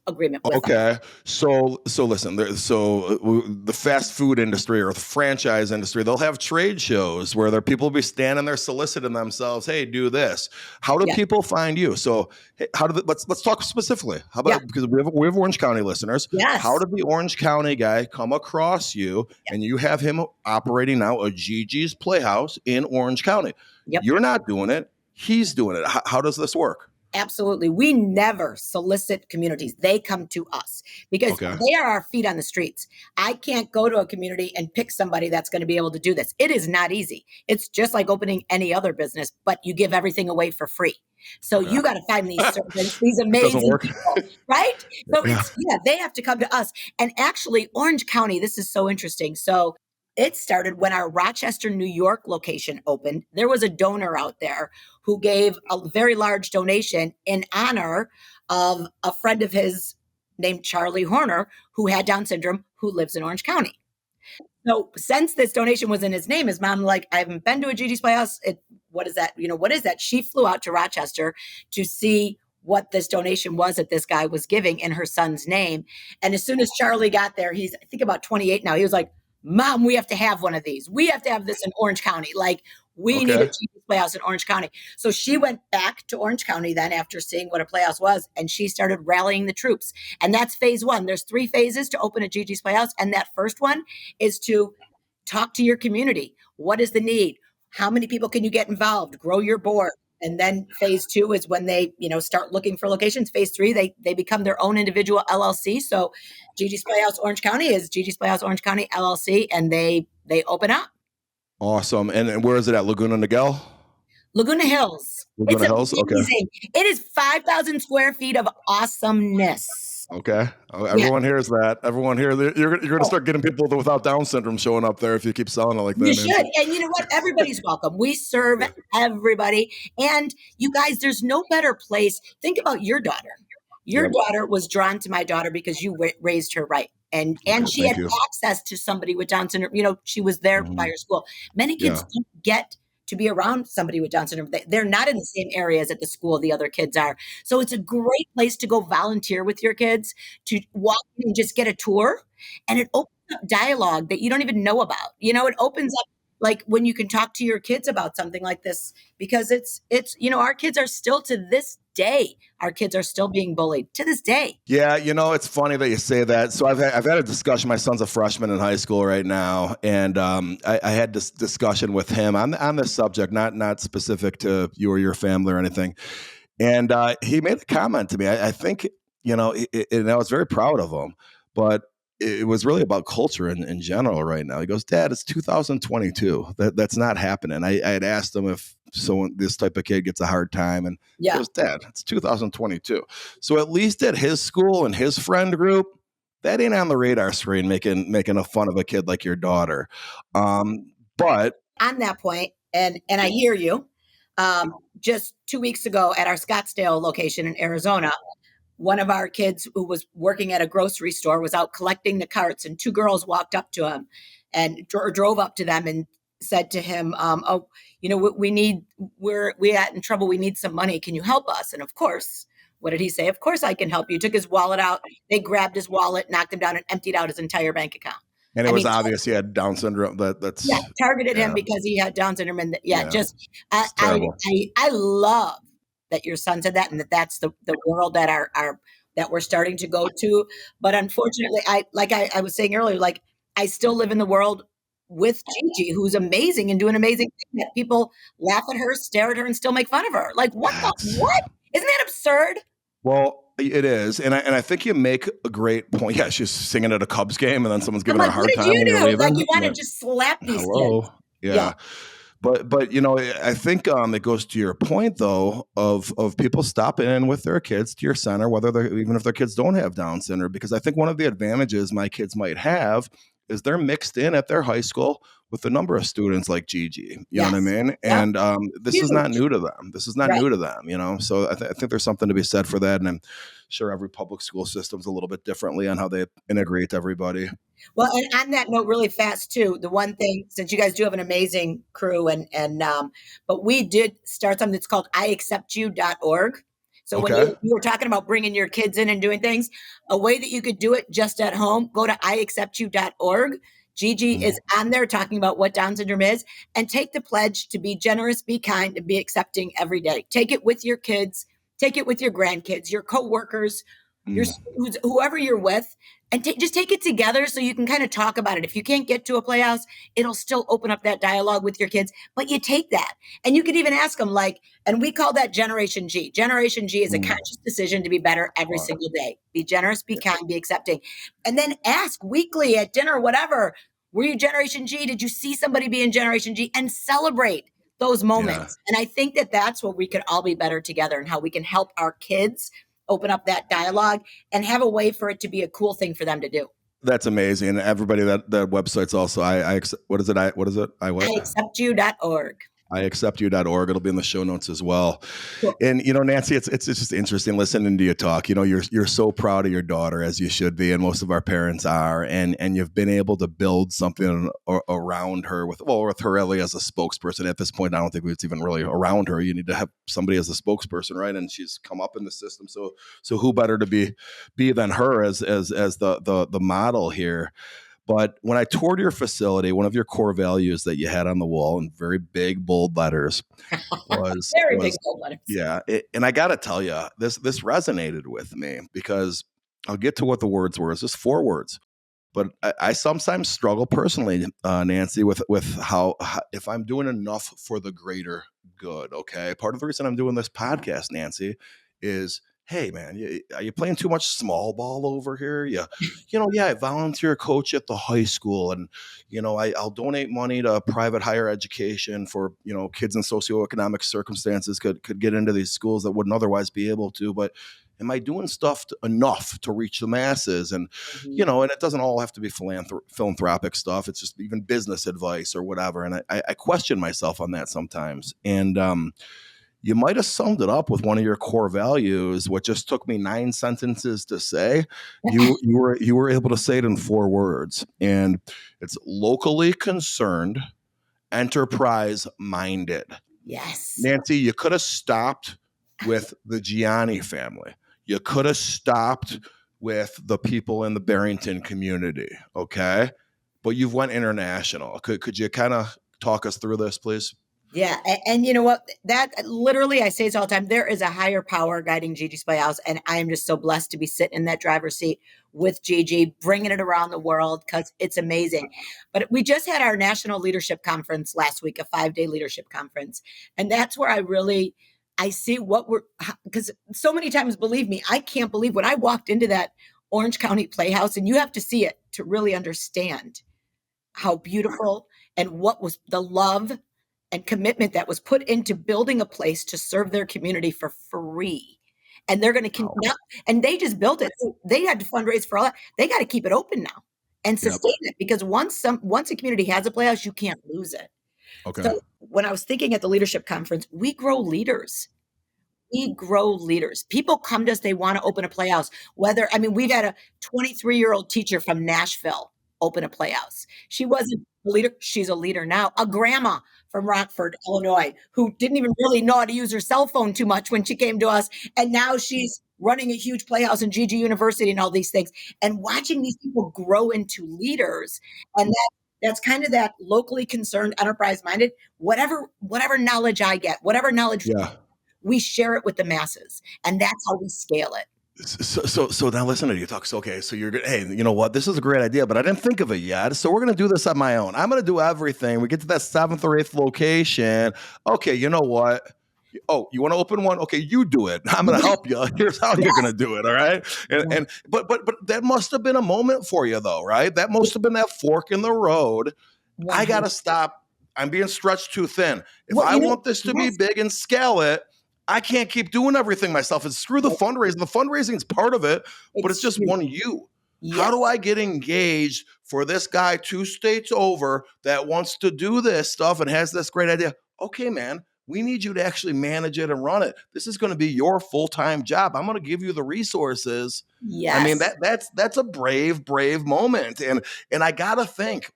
agreement with them. So listen, the fast food industry or the franchise industry, they'll have trade shows where their people will be standing there soliciting themselves. Hey, do this. How do people find you? So let's talk specifically. How about because we have Orange County listeners. Yes. How did the Orange County guy come across you and you have him operating now a GIGi's Playhouse in Orange County? Yep. You're not doing it. He's doing it. How does this work? Absolutely. We never solicit communities. They come to us because they are our feet on the streets. I can't go to a community and pick somebody that's going to be able to do this. It is not easy. It's just like opening any other business, but you give everything away for free. So you got to find these servants, these amazing people, right? So they have to come to us. And actually, Orange County, this is so interesting. So it started when our Rochester, New York location opened. There was a donor out there who gave a very large donation in honor of a friend of his named Charlie Horner, who had Down syndrome, who lives in Orange County. So since this donation was in his name, his mom I haven't been to a GIGi's Playhouse. What is that? What is that? She flew out to Rochester to see what this donation was that this guy was giving in her son's name. And as soon as Charlie got there, he's, I think about 28 now, he was like, Mom, we have to have one of these. We have to have this in Orange County. We need a GIGi's Playhouse in Orange County. So she went back to Orange County then after seeing what a Playhouse was, and she started rallying the troops. And that's phase 1. There's 3 phases to open a GIGi's Playhouse. And that first one is to talk to your community. What is the need? How many people can you get involved? Grow your board. And then phase 2 is when they, start looking for locations. Phase 3, they become their own individual LLC. So GIGi's Playhouse Orange County is GIGi's Playhouse Orange County LLC, and they open up. Awesome. And where is it at? Laguna Niguel? Laguna Hills. Laguna Hills? Amazing. Okay. It is 5,000 square feet of awesomeness. Okay. Everyone hears that. Everyone here, you're going to start getting people without Down syndrome showing up there if you keep selling it like that. You should. And you know what? Everybody's welcome. We serve everybody. And you guys, there's no better place. Think about your daughter. Your daughter was drawn to my daughter because you raised her right. And she had access to somebody with Down syndrome. She was there by her school. Many kids don't get to be around somebody with Down syndrome. They're not in the same areas at the school the other kids are. So it's a great place to go volunteer with your kids, to walk in and just get a tour. And it opens up dialogue that you don't even know about. It opens up, like, when you can talk to your kids about something like this, because it's our kids are still, to this day, our kids are still being bullied to this day. Yeah, it's funny that you say that. So I've had a discussion. My son's a freshman in high school right now, and I had this discussion with him on this subject, not specific to you or your family or anything. And he made a comment to me. I think, and I was very proud of him, but it was really about culture in general right now. He goes, Dad, it's 2022. That's not happening. I had asked him if this type of kid gets a hard time, and he goes, Dad, it's 2022. So at least at his school and his friend group, that ain't on the radar screen making a fun of a kid like your daughter. But on that point, and I hear you. Just 2 weeks ago at our Scottsdale location in Arizona, one of our kids who was working at a grocery store was out collecting the carts, and 2 girls walked up to him and drove up to them and said to him, we're in trouble. We need some money. Can you help us? And of course, what did he say? Of course I can help you. Took his wallet out. They grabbed his wallet, knocked him down, and emptied out his entire bank account. And it was obvious he had Down syndrome. That's targeted him because he had Down syndrome. And I love that your son said that, and that's the world that that we're starting to go to. But unfortunately, I was saying earlier, like, I still live in the world with GIGi, who's amazing and doing amazing things, that people laugh at her, stare at her, and still make fun of her. Like, what? Isn't that absurd? Well, it is, and I think you make a great point. Yeah, she's singing at a Cubs game, and then someone's giving her a hard time. What did you do? Like, you want to just slap these kids? Yeah. But I think it goes to your point, though, of people stopping in with their kids to your center, even if their kids don't have Down syndrome, because I think one of the advantages my kids might have is they're mixed in at their high school with a number of students like GIGi. You know what I mean? And this is not new to them. This is not new to them. So I think there's something to be said for that. And I'm sure every public school system's a little bit differently on how they integrate everybody. Well, and on that note, really fast too, the one thing, since you guys do have an amazing crew, but we did start something that's called iacceptyou.org. So when you were talking about bringing your kids in and doing things, a way that you could do it just at home, go to iacceptyou.org. GIGi is on there talking about what Down syndrome is, and take the pledge to be generous, be kind, and be accepting every day. Take it with your kids, take it with your grandkids, your coworkers, whoever you're with, and just take it together so you can kind of talk about it. If you can't get to a playhouse, it'll still open up that dialogue with your kids, but you take that. And you could even ask them, and we call that Generation G. Generation G is a conscious decision to be better every single day. Be generous, be kind, be accepting. And then ask weekly at dinner, whatever, were you Generation G? Did you see somebody being Generation G? And celebrate those moments. And I think that that's what we could all be better together, and how we can help our kids open up that dialogue and have a way for it to be a cool thing for them to do. That's amazing. And everybody, that website's also, what is it? iacceptyou.org. iacceptyou.org. It'll be in the show notes as well. Cool. And Nancy, it's just interesting listening to you talk. You're so proud of your daughter, as you should be, and most of our parents are. And you've been able to build something around her with her really as a spokesperson. At this point, I don't think it's even really around her. You need to have somebody as a spokesperson, right? And she's come up in the system. So who better to be than her as the model here? But when I toured your facility, one of your core values that you had on the wall in very big, bold letters was big, bold letters. Yeah. And I got to tell you, this resonated with me, because I'll get to what the words were. It's just 4 words: But I sometimes struggle personally, Nancy, with how if I'm doing enough for the greater good. Okay, part of the reason I'm doing this podcast, Nancy, is hey man, are you playing too much small ball over here? Yeah, I volunteer coach at the high school, and I'll donate money to private higher education for kids in socioeconomic circumstances could get into these schools that wouldn't otherwise be able to, but. Am I doing stuff enough to reach the masses? And and it doesn't all have to be philanthropic stuff. It's just even business advice or whatever. And I question myself on that sometimes. And you might have summed it up with one of your core values, what just took me 9 sentences to say. You were able to say it in 4 words, and it's locally concerned, enterprise minded. Yes. Nancy, you could have stopped with the Gianni family. You could have stopped with the people in the Barrington community, okay? But you've went international. Could you kind of talk us through this, please? Yeah. And you know what? That literally, I say this all the time, there is a higher power guiding GIGi's Playhouse. And I am just so blessed to be sitting in that driver's seat with GIGi, bringing it around the world because it's amazing. But we just had our National Leadership Conference last week, a 5-day leadership conference. And that's where I see because so many times, believe me, I can't believe when I walked into that Orange County Playhouse, and you have to see it to really understand how beautiful and what was the love and commitment that was put into building a place to serve their community for free. And they're going to continue, and they just built it. So they had to fundraise for all that. They got to keep it open now and sustain it, because once a community has a Playhouse, you can't lose it. Okay. So when I was thinking at the leadership conference, we grow leaders. We grow leaders. People come to us, they want to open a Playhouse. We've had a 23-year-old teacher from Nashville open a Playhouse. She wasn't a leader. She's a leader now. A grandma from Rockford, Illinois, who didn't even really know how to use her cell phone too much when she came to us. And now she's running a huge Playhouse in GIGi University and all these things. And watching these people grow into leaders, and that's kind of that locally concerned, enterprise minded, whatever knowledge I get, whatever knowledge we share it with the masses, and that's how we scale it. So now listen to you talk. So you're good. Hey, you know what? This is a great idea, but I didn't think of it yet. So we're going to do this on my own. I'm going to do everything. We get to that 7th or 8th location. Okay. You know what? Oh, you want to open one? Okay, you do it. I'm going to help you. Here's how you're going to do it. All right. But that must have been a moment for you though, right? That must have been that fork in the road. I got to stop. I'm being stretched too thin. If I want this to be big and scale it, I can't keep doing everything myself. And screw the fundraising. The fundraising is part of it, but it's just one of you. Yes. How do I get engaged for this guy 2 states over that wants to do this stuff and has this great idea? Okay, man, we need you to actually manage it and run it. This is going to be your full-time job. I'm going to give you the resources. Yes. I mean, that's a brave moment. And I gotta think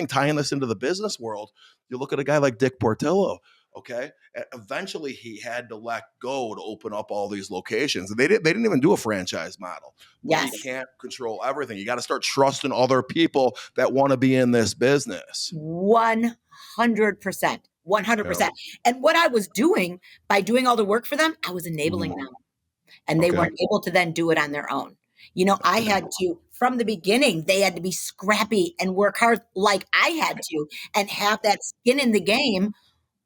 tying this into the business world, you look at a guy like Dick Portillo. Okay. Eventually he had to let go to open up all these locations. They didn't even do a franchise model. Yes. You can't control everything. You got to start trusting other people that want to be in this business. 100%. 100%. Yeah. And what I was doing by doing all the work for them, I was enabling them, and they weren't able to then do it on their own. I had to, from the beginning, they had to be scrappy and work hard like I had to, and have that skin in the game,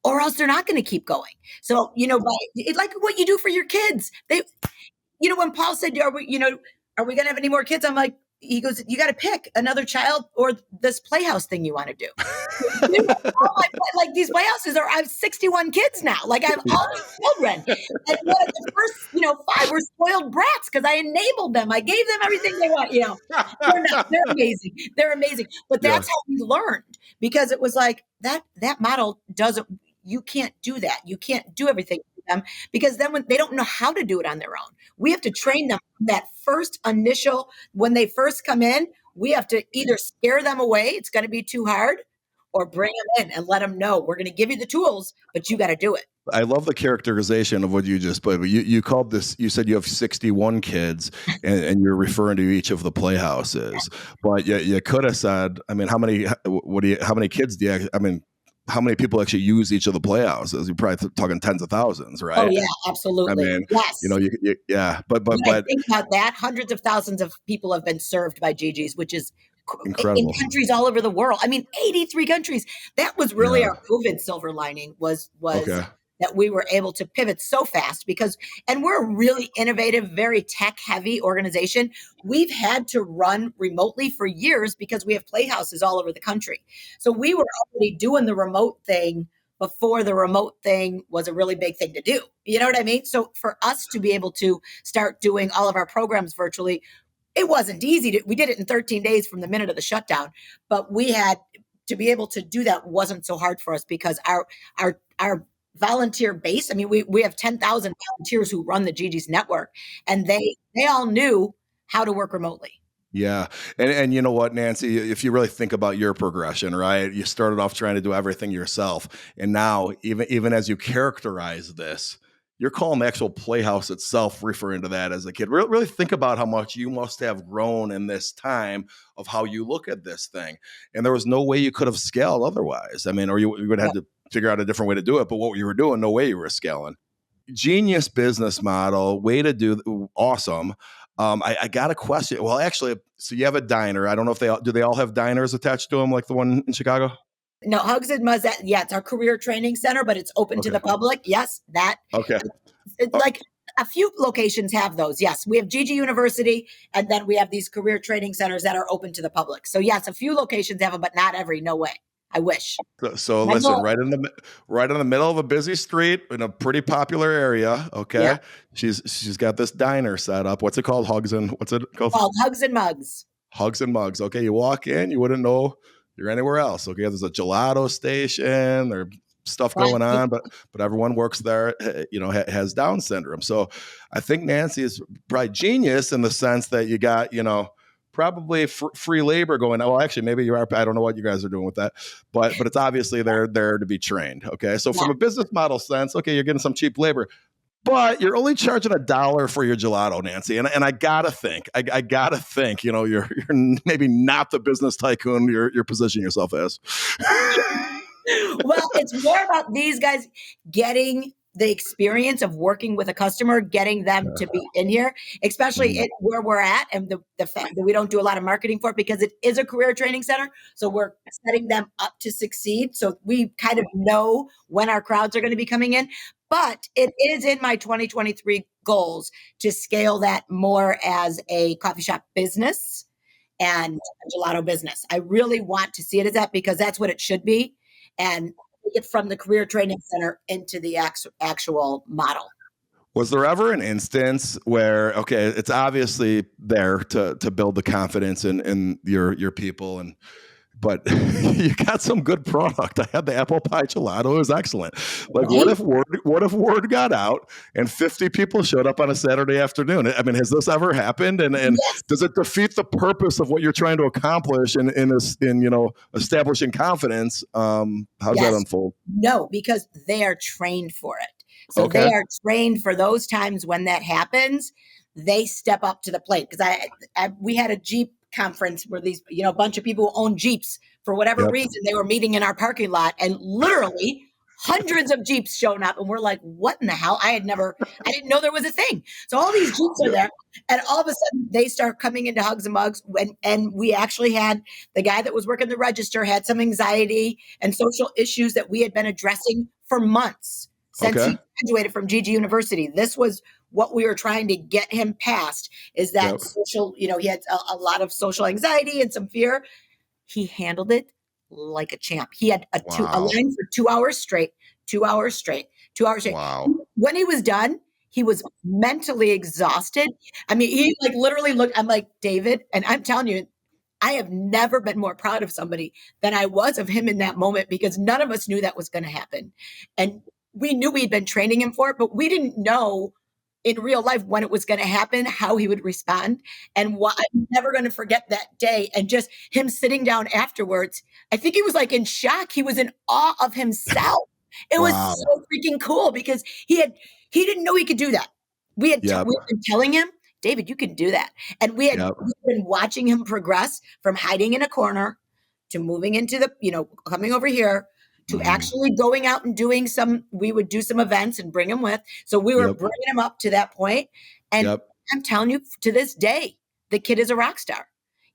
or else they're not going to keep going. So, like what you do for your kids, when Paul said, are we going to have any more kids? I'm like, he goes, you got to pick another child or this Playhouse thing you want to do. Like these Playhouses I have 61 kids now. Like I have all these children. And the first, 5 were spoiled brats because I enabled them. I gave them everything they want, They're amazing. They're amazing. But that's how we learned, because it was like that model you can't do that. You can't do everything for them, because then when they don't know how to do it on their own, we have to train them that first initial, when they first come in, we have to either scare them away, it's going to be too hard, or bring them in and let them know we're going to give you the tools, but you got to do it. I love the characterization of what you just put. You called this, you said you have 61 kids and you're referring to each of the Playhouses, but you could have said, I mean, how many kids do you, how many people actually use each of the Playhouses? You're probably talking tens of thousands, right? Oh yeah, absolutely. I mean, yes. but think about that. Hundreds of thousands of people have been served by GIGi's, which is in Incredible. countries all over the world. I mean, 83 countries. That was really Yeah. our COVID silver lining was Okay. that we were able to pivot so fast and we're a really innovative, very tech heavy organization. We've had to run remotely for years because we have playhouses all over the country. So we were already doing the remote thing before the remote thing was a really big thing to do. You know what I mean? So for us to be able to start doing all of our programs virtually, it wasn't easy. We did it in 13 days from the minute of the shutdown, but we had to be able to do that wasn't so hard for us because our volunteer base, I mean, we have 10,000 volunteers who run the GIGi's network, and they all knew how to work remotely. Yeah. And you know what, Nancy, if you really think about your progression, right? You started off trying to do everything yourself. And now even as you characterize this, you're calling the actual playhouse itself referring to that as a kid. Really think about how much you must have grown in this time of how you look at this thing. And there was no way you could have scaled otherwise. I mean, or you would have had to figure out a different way to do it. But what you were doing, no way you were scaling. Genius business model, way to do, awesome. I got a question. Well, actually, so you have a diner. I don't know if they all have diners attached to them, like the one in Chicago? No, Hugs and Muzz, it's our career training center, but it's open to the public. Yes, that. Okay. Like a few locations have those. Yes, we have GIGi University, and then we have these career training centers that are open to the public. So yes, a few locations have them, but not every. No way. I wish. So listen, right in the middle of a busy street in a pretty popular area. Okay, yeah. She's got this diner set up. What's it called? What's it called? Hugs and Mugs. Hugs and Mugs. Okay, you walk in, you wouldn't know you're anywhere else. Okay, there's a gelato station. There's stuff going on, but everyone works there. Has Down syndrome. So I think Nancy is probably genius in the sense that you got probably free labor going on. Well, actually, maybe you are. I don't know what you guys are doing with that, but it's obviously they're there to be trained. Okay, so from a business model sense, okay, you're getting some cheap labor, but you're only charging $1 for your gelato, Nancy. And I gotta think, you're maybe not the business tycoon you're positioning yourself as. Well, it's more about these guys getting the experience of working with a customer, getting them to be in here, especially where we're at, and the fact that we don't do a lot of marketing for it because it is a career training center. So we're setting them up to succeed. So we kind of know when our crowds are going to be coming in. But it is in my 2023 goals to scale that more as a coffee shop business and a gelato business. I really want to see it as that because that's what it should be. And it from the career training center into the actual model. Was there ever an instance where, okay, it's obviously there to build the confidence in your people, but you got some good product. I had the apple pie gelato; it was excellent. Like, what if word got out and 50 people showed up on a Saturday afternoon? I mean, has this ever happened? And yes. Does it defeat the purpose of what you're trying to accomplish in establishing confidence? How does that unfold? No, because they are trained for it. So they are trained for those times when that happens. They step up to the plate because we had a Jeep conference where these, a bunch of people who own Jeeps for whatever reason, they were meeting in our parking lot and literally hundreds of Jeeps showing up. And we're like, what in the hell? I didn't know there was a thing. So all these Jeeps are there. And all of a sudden they start coming into Hugs and Mugs. And we actually had the guy that was working the register had some anxiety and social issues that we had been addressing for months since he graduated from GIGi University. This was what we were trying to get him past is that social, he had a lot of social anxiety and some fear. He handled it like a champ. He had a line for 2 hours straight. Wow. When he was done, he was mentally exhausted. I mean, he literally looked, I'm like, David, and I'm telling you, I have never been more proud of somebody than I was of him in that moment because none of us knew that was going to happen. And we knew we'd been training him for it, but we didn't know in real life when it was going to happen, how he would respond. And I'm never going to forget that day. And just him sitting down afterwards, I think he was in shock. He was in awe of himself. It was so freaking cool because he didn't know he could do that. We had been telling him, David, you can do that. And we've been watching him progress from hiding in a corner to moving into the, coming over here, to actually going out and doing we would do some events and bring him with. So we were bringing him up to that point. And I'm telling you, to this day, the kid is a rock star.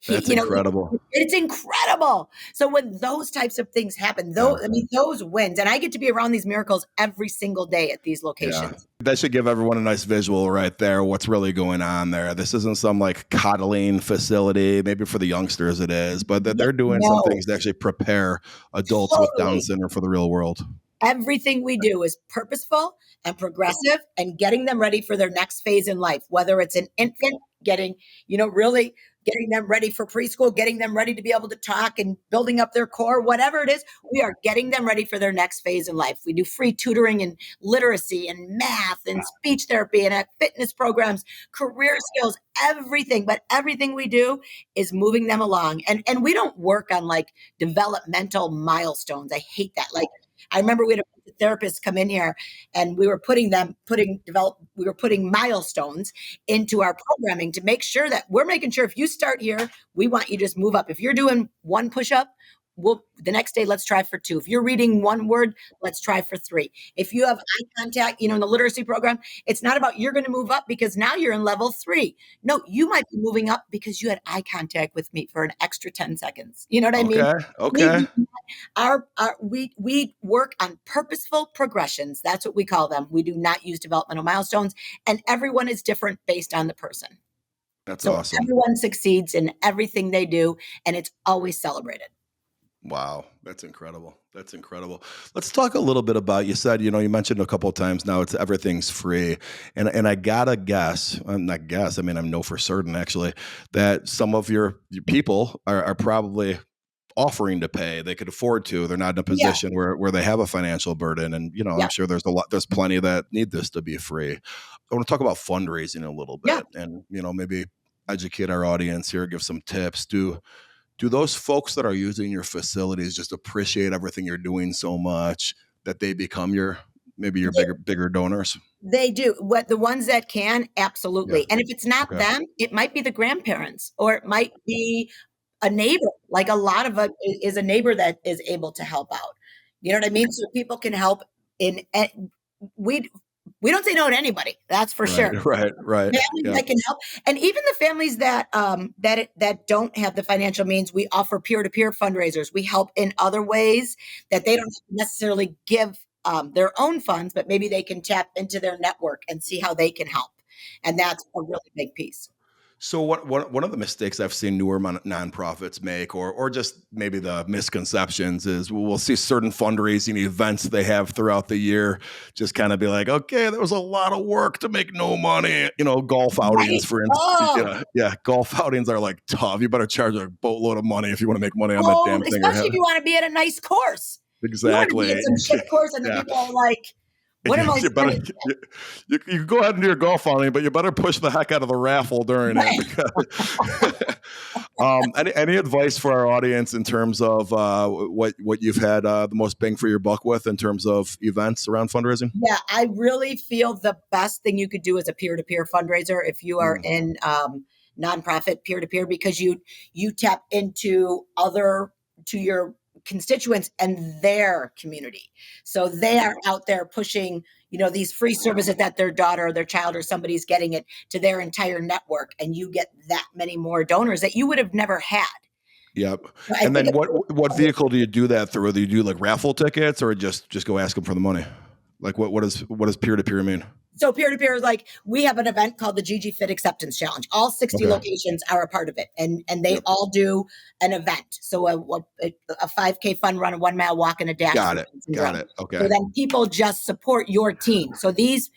That's incredible. It's incredible. So when those types of things happen, those wins, and I get to be around these miracles every single day at these locations. That should give everyone a nice visual right there. What's really going on there? This isn't some like coddling facility. Maybe for the youngsters it is, but they're doing some things to actually prepare adults with Down syndrome for the real world. Everything we do is purposeful and progressive and getting them ready for their next phase in life, whether it's an infant, really getting them ready for preschool, getting them ready to be able to talk and building up their core, whatever it is, we are getting them ready for their next phase in life. We do free tutoring and literacy and math and speech therapy and fitness programs, career skills, everything. But everything we do is moving them along. And we don't work on like developmental milestones. I hate that. Like, I remember we had a therapist come in here and we were putting milestones into our programming to make sure that we're making sure if you start here, we want you to just move up. If you're doing 1 push-up, the next day, let's try for 2. If you're reading 1 word, let's try for 3. If you have eye contact, in the literacy program, it's not about you're going to move up because now you're in level 3. No, you might be moving up because you had eye contact with me for an extra 10 seconds. You know what I mean? Okay. We work on purposeful progressions. That's what we call them. We do not use developmental milestones, and everyone is different based on the person. That's awesome. Everyone succeeds in everything they do, and it's always celebrated. Wow. That's incredible. Let's talk a little bit about, you mentioned a couple of times now everything's free. And I gotta guess, I know for certain actually, that some of your people are probably offering to pay. They could afford to. They're not in a position where they have a financial burden. And, I'm sure there's plenty that need this to be free. I want to talk about fundraising a little bit and, maybe educate our audience here, give some tips. Do those folks that are using your facilities just appreciate everything you're doing so much that they become your bigger donors? They do. The ones that can, absolutely. And if it's not them, it might be the grandparents, or it might be a neighbor. Like a lot of it is a neighbor that is able to help out. You know what I mean? So people can help we don't say no to anybody. That's for sure. Right. Families that can help, and even the families that that don't have the financial means, we offer peer-to-peer fundraisers. We help in other ways that they don't necessarily give their own funds, but maybe they can tap into their network and see how they can help, and that's a really big piece. So one of the mistakes I've seen newer nonprofits make, or just maybe the misconceptions, is we'll see certain fundraising events they have throughout the year just kind of be like, okay, there was a lot of work to make no money. Golf outings, for instance. Golf outings are like tough. You better charge a boatload of money if you want to make money on that damn thing. Especially if you want to be at a nice course. Exactly. You want to be at some shit course, and the people are like, what am I spending? You can go ahead and do your golf outing, but you better push the heck out of the raffle during it. Any advice for our audience in terms of what you've had the most bang for your buck with in terms of events around fundraising? Yeah, I really feel the best thing you could do is a peer-to-peer fundraiser if you are in nonprofit peer-to-peer, because you tap into your constituents and their community. So they are out there pushing, these free services that their daughter or their child or somebody's getting it to their entire network. And you get that many more donors that you would have never had. Yep. And then what vehicle do you do that through? Do you do like raffle tickets, or just go ask them for the money? Like what does peer-to-peer mean? So peer-to-peer is like, we have an event called the GIGi Fit Acceptance Challenge. All 60 locations are a part of it. And they all do an event. So a 5K fun run, a 1 mile walk, and a dash. Got it. Okay. So then people just support your team. So these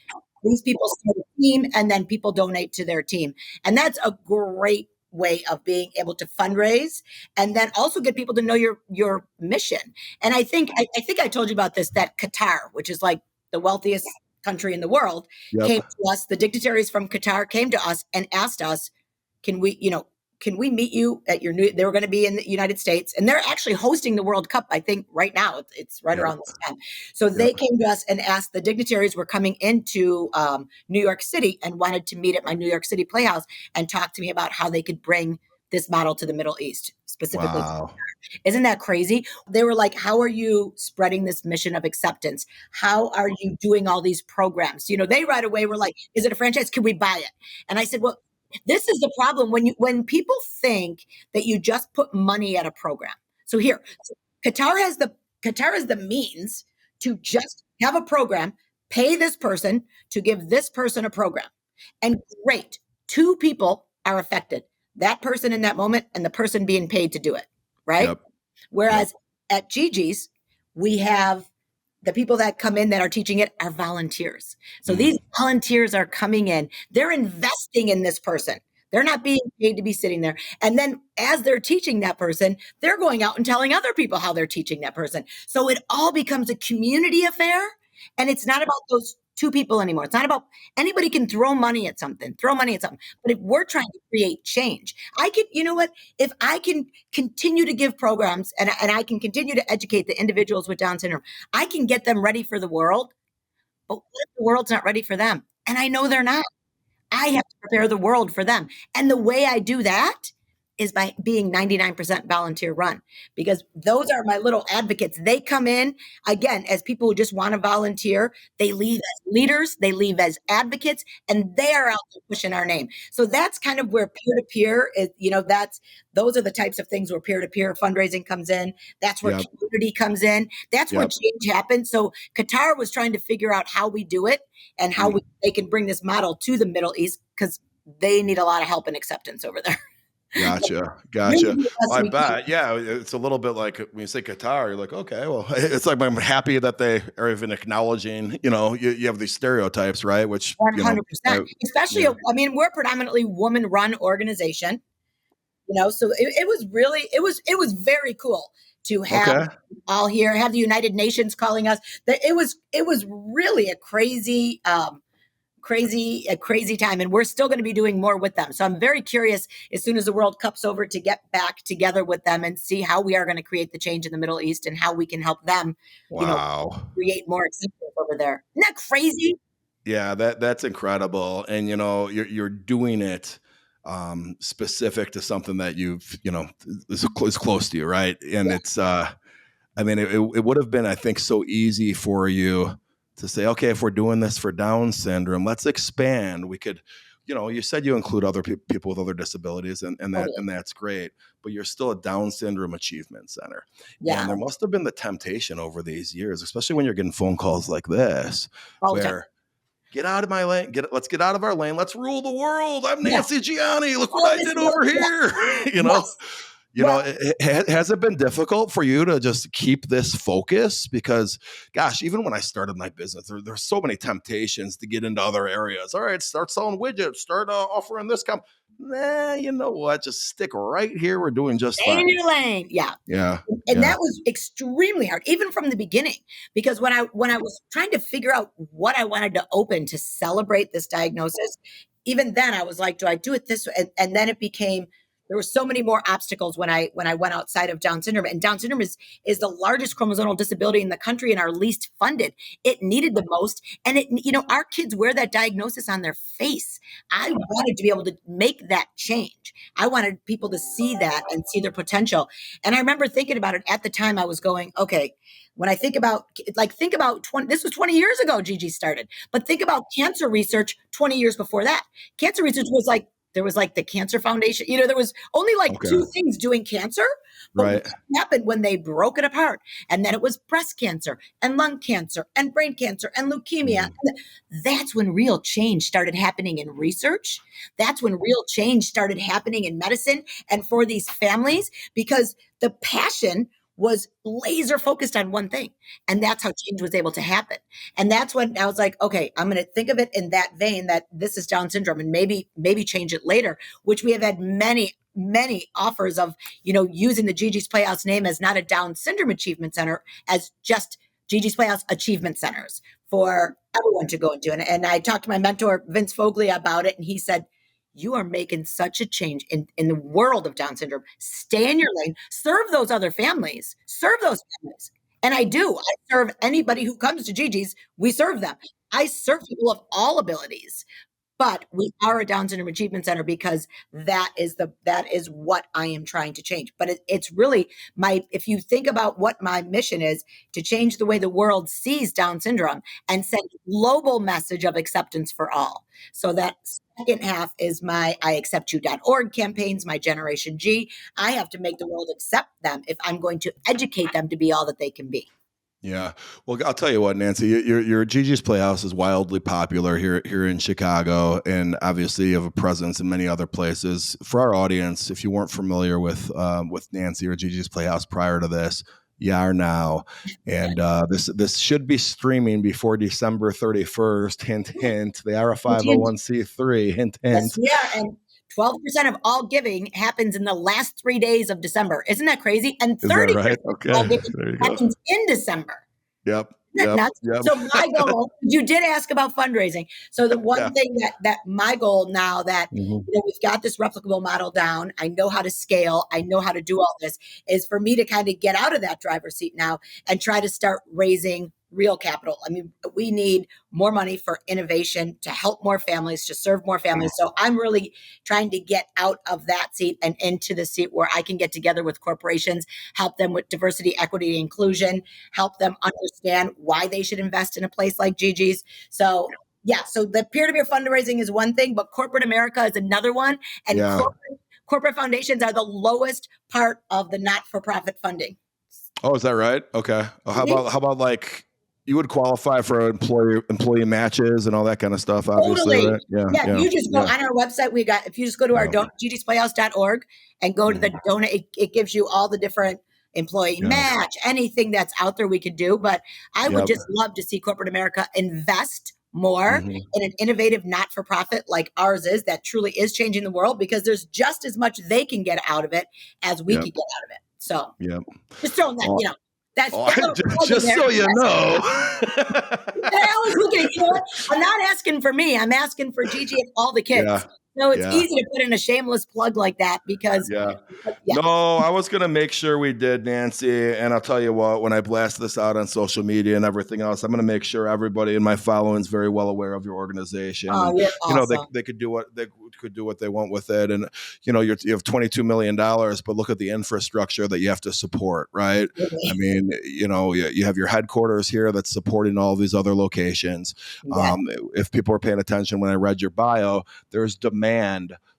people start a team, and then people donate to their team. And that's a great way of being able to fundraise, and then also get people to know your mission. And I think I told you about this, that Qatar, which is like the wealthiest country in the world, came to us. The dignitaries from Qatar came to us and asked us, can we meet you at they were going to be in the United States, and they're actually hosting the World Cup, I think right now. It's right around this time. So they came to us and asked, the dignitaries were coming into New York City and wanted to meet at my New York City Playhouse and talk to me about how they could bring this model to the Middle East, specifically. Wow. Isn't that crazy? They were like, how are you spreading this mission of acceptance? How are you doing all these programs? They right away were like, is it a franchise? Can we buy it? And I said, well, This is the problem when people think that you just put money at a program. So here, Qatar has the means to just have a program, pay this person to give this person a program. And great, two people are affected. That person in that moment and the person being paid to do it, right? Yep. Whereas at GIGi's, we have the people that come in that are teaching it are volunteers. So these volunteers are coming in, they're investing in this person. They're not being paid to be sitting there. And then as they're teaching that person, they're going out and telling other people how they're teaching that person. So it all becomes a community affair. And it's not about those two people anymore. It's not about anybody can throw money at something. But if we're trying to create change, you know what? If I can continue to give programs and I can continue to educate the individuals with Down syndrome, I can get them ready for the world. But what if the world's not ready for them? And I know they're not. I have to prepare the world for them. And the way I do that is by being 99% volunteer run, because those are my little advocates. They come in again as people who just want to volunteer. They leave as leaders, they leave as advocates, and they are out there pushing our name. So that's kind of where peer-to-peer is, those are the types of things where peer-to-peer fundraising comes in. That's where community comes in. That's where change happens. So Qatar was trying to figure out how we do it and how they can bring this model to the Middle East, because they need a lot of help and acceptance over there. Gotcha. I bet. Yeah. It's a little bit like when you say Qatar, you're like, okay, well, it's like, I'm happy that they are even acknowledging, you have these stereotypes, right? Which 100%, especially, we're a predominantly woman run organization, so it was very cool to have all here, have the United Nations calling us. It was really a crazy time, and we're still going to be doing more with them. So I'm very curious as soon as the World Cup's over to get back together with them and see how we are going to create the change in the Middle East and how we can help them create more acceptance over there. Isn't that crazy? Yeah, that's incredible. And you're doing it specific to something that you've is close to you, right? And it's it would have been, I think, so easy for you to say, okay, if we're doing this for Down syndrome, let's expand. We could, you said you include other people with other disabilities, and that's great, but you're still a Down syndrome achievement center. Yeah. And there must have been the temptation over these years, especially when you're getting phone calls like this, where get out of my lane, let's get out of our lane. Let's rule the world. I'm Nancy Gianni. Look what I did over here. Has it been difficult for you to just keep this focus? Because, gosh, even when I started my business, there's so many temptations to get into other areas. All right, start selling widgets, start offering this. Nah, you know what? Just stick right here. We're doing just fine. In your lane. Yeah. And that was extremely hard, even from the beginning, because when I was trying to figure out what I wanted to open to celebrate this diagnosis, even then I was like, do I do it this way? And then it became, there were so many more obstacles when I went outside of Down syndrome. And Down syndrome is the largest chromosomal disability in the country and our least funded. It needed the most. And our kids wear that diagnosis on their face. I wanted to be able to make that change. I wanted people to see that and see their potential. And I remember thinking about it at the time. I was going, okay, when I think about 20, this was 20 years ago, GIGi started, but think about cancer research 20 years before that. Cancer research was like, there was like the Cancer Foundation, there was only two things doing cancer, but what happened when they broke it apart? And then it was breast cancer and lung cancer and brain cancer and leukemia. That's when real change started happening in research. That's when real change started happening in medicine and for these families, because the passion was laser focused on one thing. And that's how change was able to happen. And that's when I was like, okay, I'm going to think of it in that vein, that this is Down syndrome, and maybe change it later, which we have had many offers of, using the GIGi's Playhouse name as not a Down syndrome achievement center, as just GIGi's Playhouse achievement centers for everyone to go into. And I talked to my mentor, Vince Foglia, about it. And he said, you are making such a change in the world of Down syndrome. Stay in your lane, serve those other families, And I do. I serve anybody who comes to GIGi's. We serve them. I serve people of all abilities. But we are a Down syndrome achievement center because that is what I am trying to change. But it's really if you think about what my mission is, to change the way the world sees Down syndrome and send global message of acceptance for all. So that second half is my iacceptyou.org campaigns, my Generation G. I have to make the world accept them if I'm going to educate them to be all that they can be. Yeah. Well, I'll tell you what, Nancy, your GIGi's Playhouse is wildly popular here in Chicago, and obviously you have a presence in many other places. For our audience, if you weren't familiar with Nancy or GIGi's Playhouse prior to this, you are now. And this should be streaming before December 31st. Hint, hint. They are a 501c3. Hint, hint. Yes, yeah, and 12% of all giving happens in the last 3 days of December. Isn't that crazy? And 30% right? Okay. of all giving happens in December. Yep. Isn't that nuts? Yep. So my goal, you did ask about fundraising. So the one thing that my goal now that we've got this replicable model down, I know how to scale, I know how to do all this, is for me to kind of get out of that driver's seat now and try to start raising real capital. I mean, we need more money for innovation to help more families, to serve more families. So I'm really trying to get out of that seat and into the seat where I can get together with corporations, help them with diversity, equity, inclusion, help them understand why they should invest in a place like GIGi's. So so the peer-to-peer fundraising is one thing, but corporate America is another one. And corporate foundations are the lowest part of the not-for-profit funding. Oh, is that right? Okay. How about like, you would qualify for employee matches and all that kind of stuff, obviously. Totally. Right? If you just go on our website, if you just go to our gigisplayhouse.org and go to the donate, it gives you all the different employee match, anything that's out there we could do. But I would just love to see corporate America invest more in an innovative not-for-profit like ours is, that truly is changing the world, because there's just as much they can get out of it as we can get out of it. So just throwing that, that's just so you know. I always look at it, you know what? I'm not asking for me. I'm asking for GIGi and all the kids. So it's easy to put in a shameless plug like that because. No, I was going to make sure we did, Nancy. And I'll tell you what, when I blast this out on social media and everything else, I'm going to make sure everybody in my following is very well aware of your organization. Oh, you're awesome. They could do what they want with it. And, you have $22 million, but look at the infrastructure that you have to support, right? I mean, you have your headquarters here that's supporting all these other locations. If people are paying attention, when I read your bio, there's demand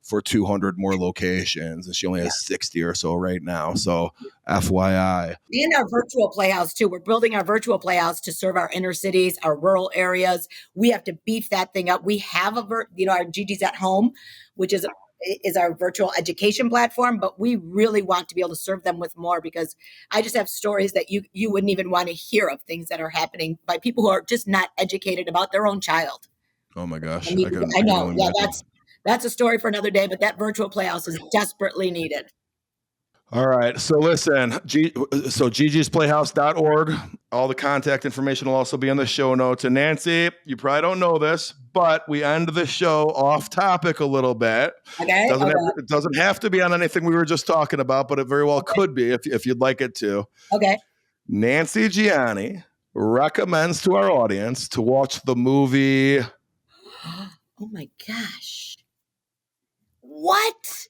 for 200 more locations, and she only has 60 or so right now. So FYI. And our virtual playhouse too. We're building our virtual playhouse to serve our inner cities, our rural areas. We have to beef that thing up. We have our GIGi's at Home, which is our virtual education platform, but we really want to be able to serve them with more, because I just have stories that you wouldn't even want to hear of, things that are happening by people who are just not educated about their own child. Oh my gosh. I know. That's a story for another day, but that virtual playhouse is desperately needed. All right. So listen, gigisplayhouse.org. All the contact information will also be in the show notes. And Nancy, you probably don't know this, but we end the show off topic a little bit. Okay. It doesn't have to be on anything we were just talking about, but it very well could be if you'd like it to. Okay. Nancy Gianni recommends to our audience to watch the movie. Oh my gosh. What?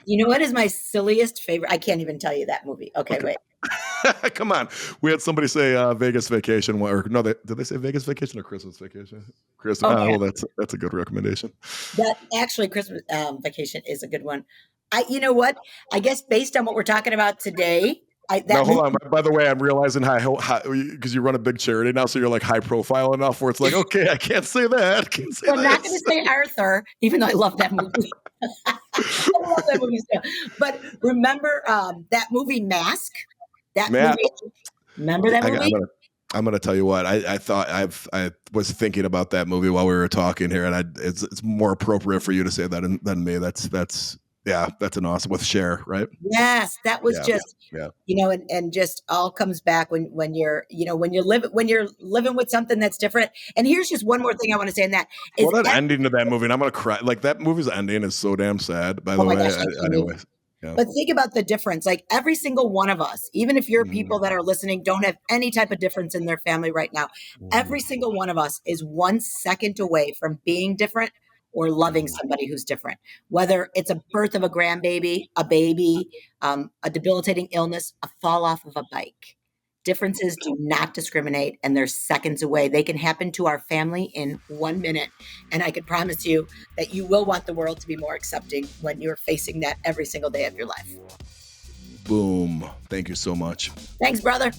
You know what is my silliest favorite? I can't even tell you that movie. Okay. Wait. Come on. We had somebody say Vegas Vacation. Did they say Vegas Vacation or Christmas Vacation? Christmas. Well, that's a good recommendation. That actually, Christmas Vacation is a good one. You know what? I guess based on what we're talking about today. Hold on. By the way, I'm realizing because you run a big charity now, so you're like high profile enough where it's like, okay, I can't say that. I'm not going to say Arthur, even though I love that movie. I love that movie still. But remember that movie Mask? Remember that movie? I'm going to tell you what. I thought I was thinking about that movie while we were talking here, and it's more appropriate for you to say that than me. That's an awesome with Cher, right? Yes, that was and just all comes back when you're living with something that's different. And here's just one more thing I want to say in that. Ending to that movie, and I'm gonna cry. Like that movie's ending is so damn sad. By the way, gosh, anyway. Yeah. But think about the difference. Like every single one of us, even if your people that are listening don't have any type of difference in their family right now, every single one of us is 1 second away from being different or loving somebody who's different. Whether it's a birth of a grandbaby, a baby, a debilitating illness, a fall off of a bike. Differences do not discriminate, and they're seconds away. They can happen to our family in 1 minute. And I can promise you that you will want the world to be more accepting when you're facing that every single day of your life. Boom. Thank you so much. Thanks, brother.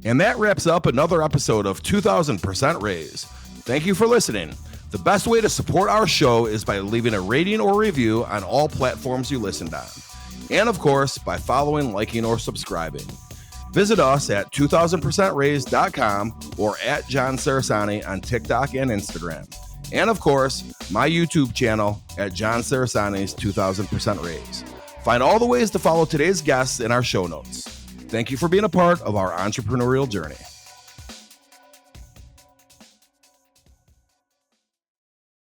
And that wraps up another episode of 2000% Raise. Thank you for listening. The best way to support our show is by leaving a rating or review on all platforms you listened on. And of course, by following, liking, or subscribing. Visit us at 2000%raise.com or at John Cerasani on TikTok and Instagram. And of course, my YouTube channel at John Cerasani's 2000% Raise. Find all the ways to follow today's guests in our show notes. Thank you for being a part of our entrepreneurial journey.